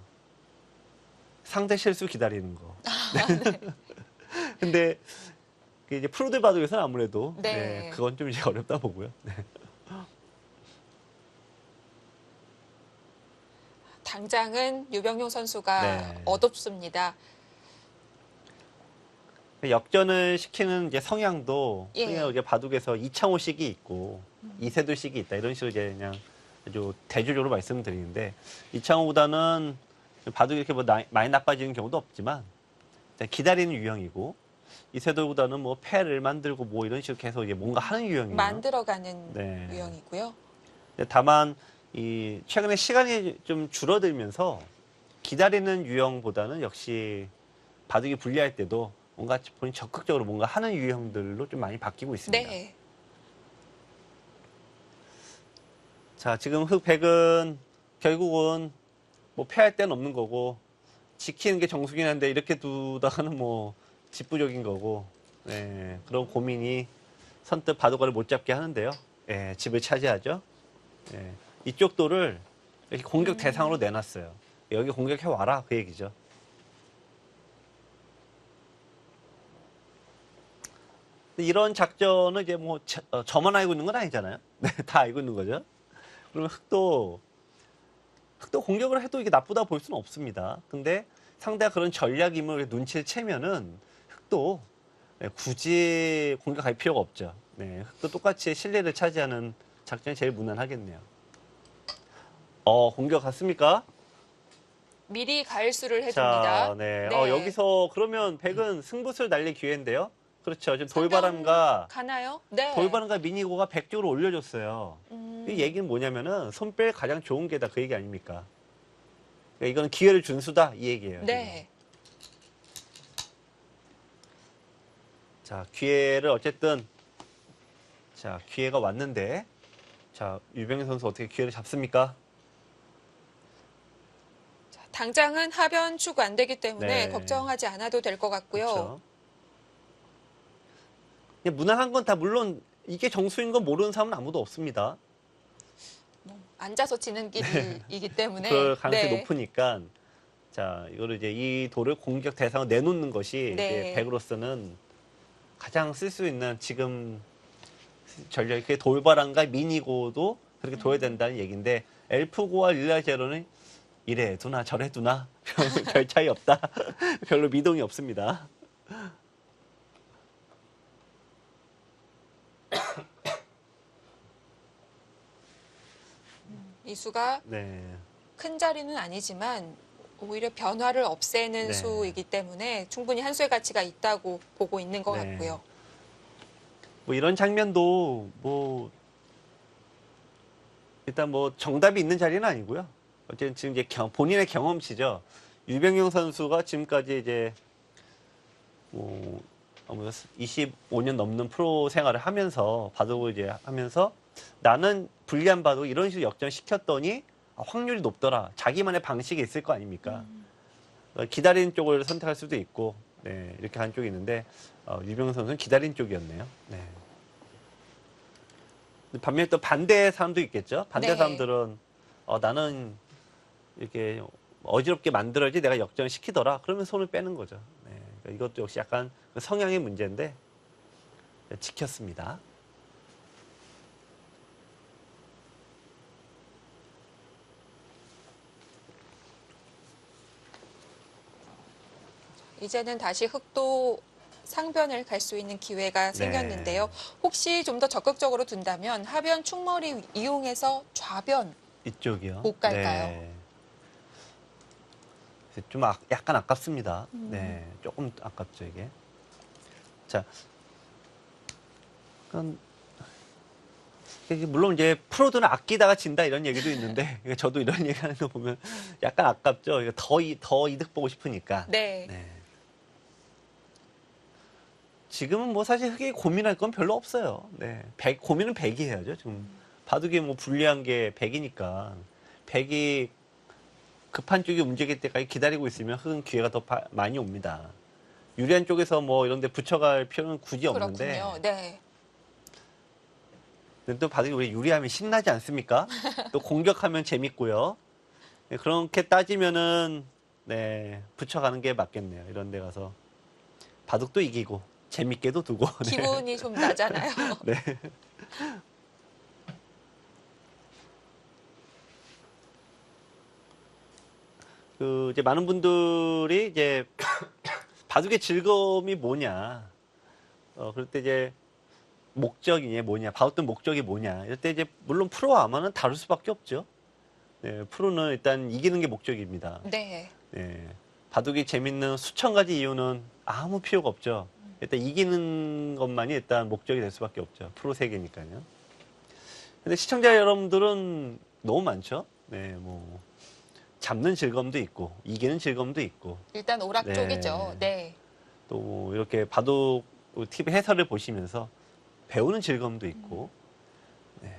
상대 실수 기다리는 거. 네. 근데 그게 이제 프로들 바둑에서는 아무래도 네. 그건 좀 이제 어렵다 보고요. 네. 당장은 유병용 선수가 네. 어둡습니다. 역전을 시키는 이제 성향도 예. 그냥 이제 바둑에서 이창호식이 있고 이세돌식이 있다 이런 식으로 이제 그냥 아주 대조적으로 말씀드리는데 이창호보다는 바둑이 이렇게 뭐 많이 나빠지는 경우도 없지만 기다리는 유형이고 이세돌보다는 뭐 패를 만들고 뭐 이런 식으로 계속 이제 뭔가 하는 유형이에요. 만들어가는 네. 유형이고요. 다만 이 최근에 시간이 좀 줄어들면서 기다리는 유형보다는 역시 바둑이 불리할 때도 뭔가 본인 적극적으로 뭔가 하는 유형들로 좀 많이 바뀌고 있습니다. 네. 자, 지금 흑백은 결국은 뭐 패할 데는 없는 거고 지키는 게 정수긴 한데 이렇게 두다가는 뭐 직부족인 거고 네, 그런 고민이 선뜻 바둑알을 못 잡게 하는데요. 예, 집을 차지하죠. 예, 이쪽 돌을 이렇게 공격 대상으로 내놨어요. 여기 공격해 와라 그 얘기죠. 이런 작전은 이제 뭐 저만 알고 있는 건 아니잖아요. 네, 다 알고 있는 거죠. 그러면 흑도 공격을 해도 이게 나쁘다 볼 수는 없습니다. 근데 상대가 그런 전략임을 눈치를 채면은 흑도 네, 굳이 공격할 필요가 없죠. 네, 흑도 똑같이 실리를 차지하는 작전이 제일 무난하겠네요. 공격 갔습니까? 미리 가일수를 해줍니다. 자, 네. 네. 여기서 그러면 백은 승부수를 날릴 기회인데요. 그렇죠. 지금 돌바람과 가나요? 네. 미니고가 백 쪽으로 올려줬어요. 이 얘기는 뭐냐면은 손 뺄 가장 좋은 게다 그 얘기 아닙니까? 그러니까 이건 기회를 준 수다 이 얘기예요. 네. 지금. 자, 기회를 어쨌든 자, 기회가 왔는데 자, 유병현 선수 어떻게 기회를 잡습니까? 당장은 하변 축 안 되기 때문에 네. 걱정하지 않아도 될 것 같고요. 그렇죠. 무난한 건 다 물론 이게 정수인 건 모르는 사람은 아무도 없습니다. 앉아서 치는 길이기 때문에 그럴 가능성이 네. 높으니까 자 이거를 이제 이 돌을 공격 대상으로 내놓는 것이 네. 이제 백으로서는 가장 쓸 수 있는 지금 전략이 그게 돌바람과 미니고도 그렇게 둬야 된다는 얘기인데 엘프고와 릴라제로는 이래 두나 저래 두나 별 차이 없다. 별로 미동이 없습니다. 이 수가 네. 큰 자리는 아니지만 오히려 변화를 없애는 네. 수이기 때문에 충분히 한 수의 가치가 있다고 보고 있는 것 네. 같고요. 뭐 이런 장면도 뭐 일단 뭐 정답이 있는 자리는 아니고요. 어쨌든 지금 이제 본인의 경험치죠. 유병영 선수가 지금까지 이제 뭐 25년 넘는 프로 생활을 하면서 바둑을 이제 하면서 나는 불리한 바둑 이런 식으로 역전시켰더니 확률이 높더라. 자기만의 방식이 있을 거 아닙니까? 기다리는 쪽을 선택할 수도 있고 네, 이렇게 한 쪽이 있는데 유병영 선수는 기다린 쪽이었네요. 네. 반면에 또 반대 사람도 있겠죠. 반대 네. 사람들은 나는 이렇게 어지럽게 만들어야지 내가 역전시키더라. 그러면 손을 빼는 거죠. 네. 그러니까 이것도 역시 약간 성향의 문제인데 지켰습니다. 이제는 다시 흑도 상변을 갈 수 있는 기회가 생겼는데요. 혹시 좀 더 적극적으로 둔다면 하변 축머리 이용해서 좌변 이쪽이요. 못 갈까요? 네. 좀 약간 아깝습니다. 네, 조금 아깝죠 이게. 자, 그럼 물론 이제 프로들은 아끼다가 진다 이런 얘기도 있는데 저도 이런 얘기하는 거 보면 약간 아깝죠. 더 이득 보고 싶으니까. 네. 네. 지금은 뭐 사실 흑이 고민할 건 별로 없어요. 네. 고민은 백이 해야죠. 지금 바둑이 뭐 불리한 게 백이니까 백이 급한 쪽이 움직일 때까지 기다리고 있으면 흑은 기회가 더 많이 옵니다. 유리한 쪽에서 뭐 이런 데 붙여갈 필요는 굳이 없는데. 그렇군요. 네. 근데 또 바둑이 우리 유리하면 신나지 않습니까? 또 공격하면 재밌고요. 네, 그렇게 따지면은 네, 붙여가는 게 맞겠네요. 이런 데 가서 바둑도 이기고 재밌게도 두고. 네. 기분이 좀 나잖아요. 네. 이제 많은 분들이 이제 바둑의 즐거움이 뭐냐. 그럴 때 이제 목적이 뭐냐. 바둑 목적이 뭐냐. 이럴 때 이제 물론 프로와 아마는 다를 수밖에 없죠. 네, 프로는 일단 이기는 게 목적입니다. 네. 네, 바둑이 재밌는 수천 가지 이유는 아무 필요가 없죠. 일단 이기는 것만이 일단 목적이 될 수밖에 없죠. 프로 세계니까요. 근데 시청자 여러분들은 너무 많죠. 네, 뭐 잡는 즐거움도 있고 이기는 즐거움도 있고 일단 오락 네. 쪽이죠. 네. 또 이렇게 바둑 TV 해설을 보시면서 배우는 즐거움도 있고 네.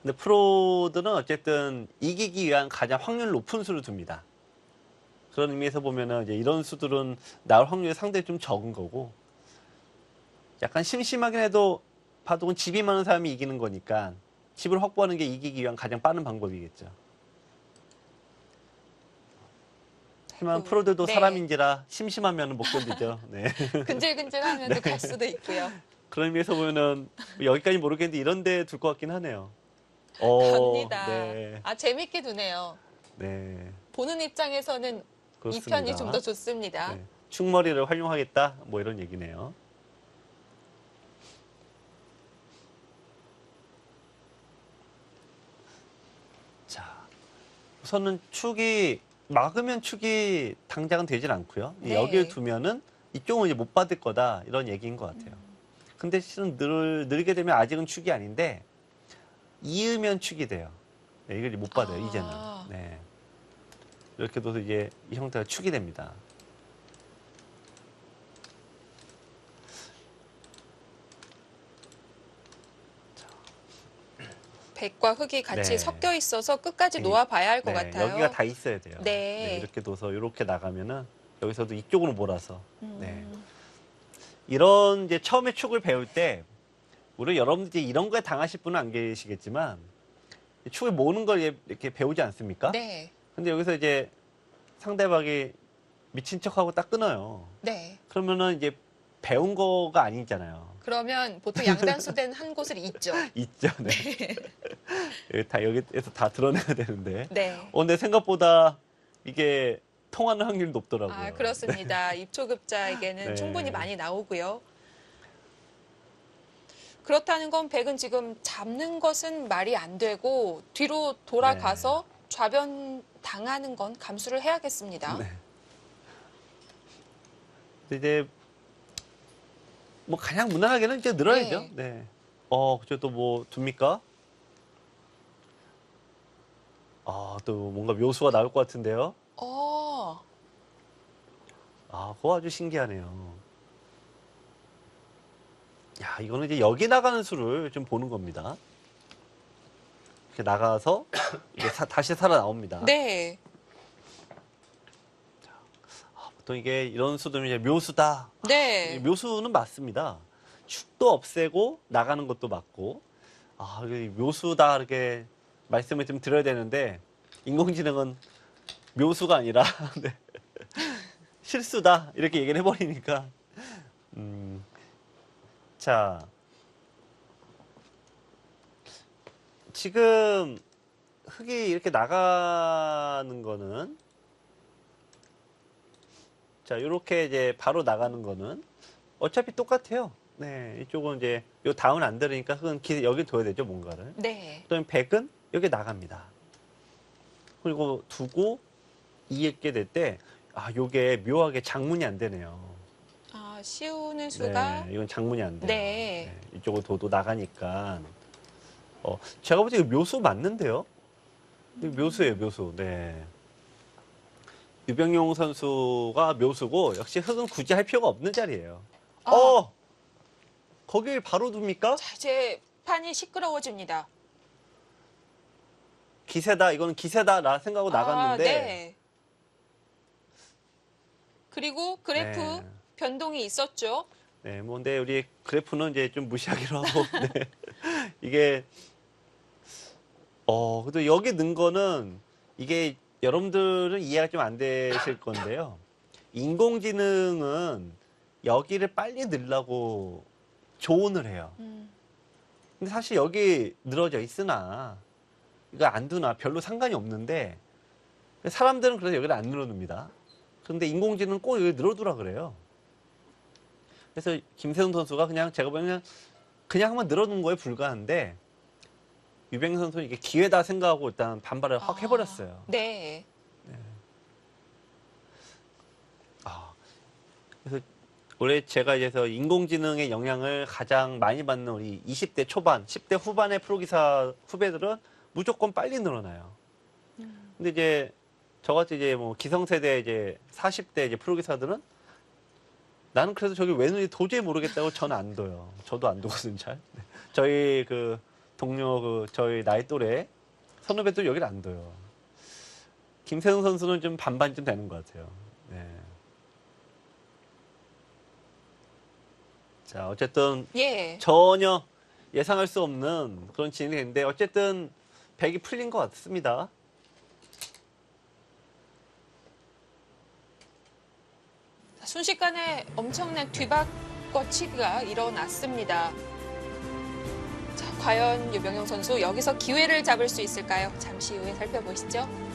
근데 프로들은 어쨌든 이기기 위한 가장 확률 높은 수를 둡니다. 그런 의미에서 보면은 이제 이런 수들은 나올 확률이 상당히 좀 적은 거고, 약간 심심하긴 해도 바둑은 집이 많은 사람이 이기는 거니까 집을 확보하는 게 이기기 위한 가장 빠른 방법이겠죠. 하지만 프로들도 네. 사람인지라 심심하면 못 견디죠. 네. 근질근질하면 갈 수도 있고요. 그런 의미에서 보면은 여기까지 모르겠는데 이런 데 둘 것 같긴 하네요. 갑니다. 네. 아, 재밌게 두네요. 네. 보는 입장에서는 그렇습니다. 이 편이 좀 더 좋습니다. 네. 충머리를 활용하겠다 뭐 이런 얘기네요. 자, 우선은 축이 막으면 축이 당장은 되질 않고요. 네. 여기를 두면은 이쪽은 이제 못 받을 거다 이런 얘기인 것 같아요. 근데 실은 늘게 되면 아직은 축이 아닌데 이으면 축이 돼요. 네, 이걸 못 받아요. 이제는. 네. 이렇게 둬서 이제 이 형태가 축이 됩니다. 백과 흙이 같이 네. 섞여 있어서 끝까지 놓아봐야 할 것 네, 같아요. 여기가 다 있어야 돼요. 네. 이렇게 둬서 이렇게 나가면은 여기서도 이쪽으로 몰아서. 네. 음. 이런 이제 처음에 축을 배울 때 우리 여러분들이 이런 거에 당하실 분은 안 계시겠지만 축을 모으는 걸 이렇게 배우지 않습니까? 네. 근데 여기서 이제 상대방이 미친 척하고 딱 끊어요. 네. 그러면은 이제 배운 거가 아니잖아요. 그러면 보통 양단수된 한 곳을 잊죠. 있죠. 네. 여기에서 다 드러내야 되는데. 네. 근데 생각보다 이게 통하는 확률이 높더라고요. 아, 그렇습니다. 입초급자에게는 네. 충분히 많이 나오고요. 그렇다는 건 백은 지금 잡는 것은 말이 안 되고 뒤로 돌아가서 좌변 당하는 건 감수를 해야겠습니다. 네. 근데 이제 뭐 가장 무난하게는 이제 늘어야죠. 네. 네. 그저 또 뭐 둡니까? 또 뭔가 묘수가 나올 것 같은데요. 그거 아주 신기하네요. 야, 이거는 이제 여기 나가는 수를 좀 보는 겁니다. 이렇게 나가서 이게 다시 살아 나옵니다. 네. 보통 이게 이런 수들은 이제 묘수다. 네. 묘수는 맞습니다. 축도 없애고 나가는 것도 맞고. 이게 묘수다 이렇게 말씀을 좀 드려야 되는데 인공지능은 묘수가 아니라 네. 실수다 이렇게 얘기를 해버리니까. 자, 지금 흙이 이렇게 나가는 거는 자, 이렇게 이제 바로 나가는 거는 어차피 똑같아요. 네, 이쪽은 이제 요 다운 안 들으니까 흙은 여기 둬야 되죠, 뭔가를. 네. 그다음에 백은 여기 나갑니다. 그리고 두고 이을게 될 때, 요게 묘하게 장문이 안 되네요. 씌우는 수가 네, 이건 장문이 안 돼요. 네. 이쪽으로 둬도 나가니까. 제가 볼 때 이거 묘수 맞는데요? 이거 묘수예요, 묘수. 네. 유병용 선수가 묘수고 역시 흙은 굳이 할 필요가 없는 자리예요. 거길 바로 둡니까? 자, 이제 판이 시끄러워집니다. 기세다. 이거는 기세다라 생각하고 나갔는데. 네. 그리고 그래프 네. 변동이 있었죠. 네, 뭐 근데 우리 그래프는 이제 좀 무시하기로 하고. 네. 이게 그래도 여기 넣은 거는 이게 여러분들은 이해가 좀 안 되실 건데요. 인공지능은 여기를 빨리 넣으려고 조언을 해요. 근데 사실 여기 늘어져 있으나 이거 안 두나 별로 상관이 없는데 사람들은 그래서 여기를 안 늘어둡니다. 그런데 인공지능은 꼭 여기 늘어두라 그래요. 그래서 김세훈 선수가 그냥 제가 보면 그냥 한번 늘어놓은 거에 불과한데 유병 선수는 이게 기회다 생각하고 일단 반발을 확 해버렸어요. 네. 그래서 원래 제가 이제서 인공지능의 영향을 가장 많이 받는 우리 20대 초반, 10대 후반의 프로기사 후배들은 무조건 빨리 늘어나요. 근데 이제 저같이 이제 뭐 기성세대 이제 40대 이제 프로기사들은 나는 그래서 저기 왜 눈이 도저히 모르겠다고 저는 안 둬요. 저도 안 두거든요, 잘. 저희 그 동료 저희 나이 또래 선후배도 여기를 안 둬요. 김세웅 선수는 좀 반반쯤 되는 것 같아요. 네. 자, 어쨌든 예. 전혀 예상할 수 없는 그런 진행이 됐는데 어쨌든 백이 풀린 것 같습니다. 순식간에 엄청난 뒤바꿔치기가 일어났습니다. 자, 과연 유병영 선수 여기서 기회를 잡을 수 있을까요? 잠시 후에 살펴보시죠.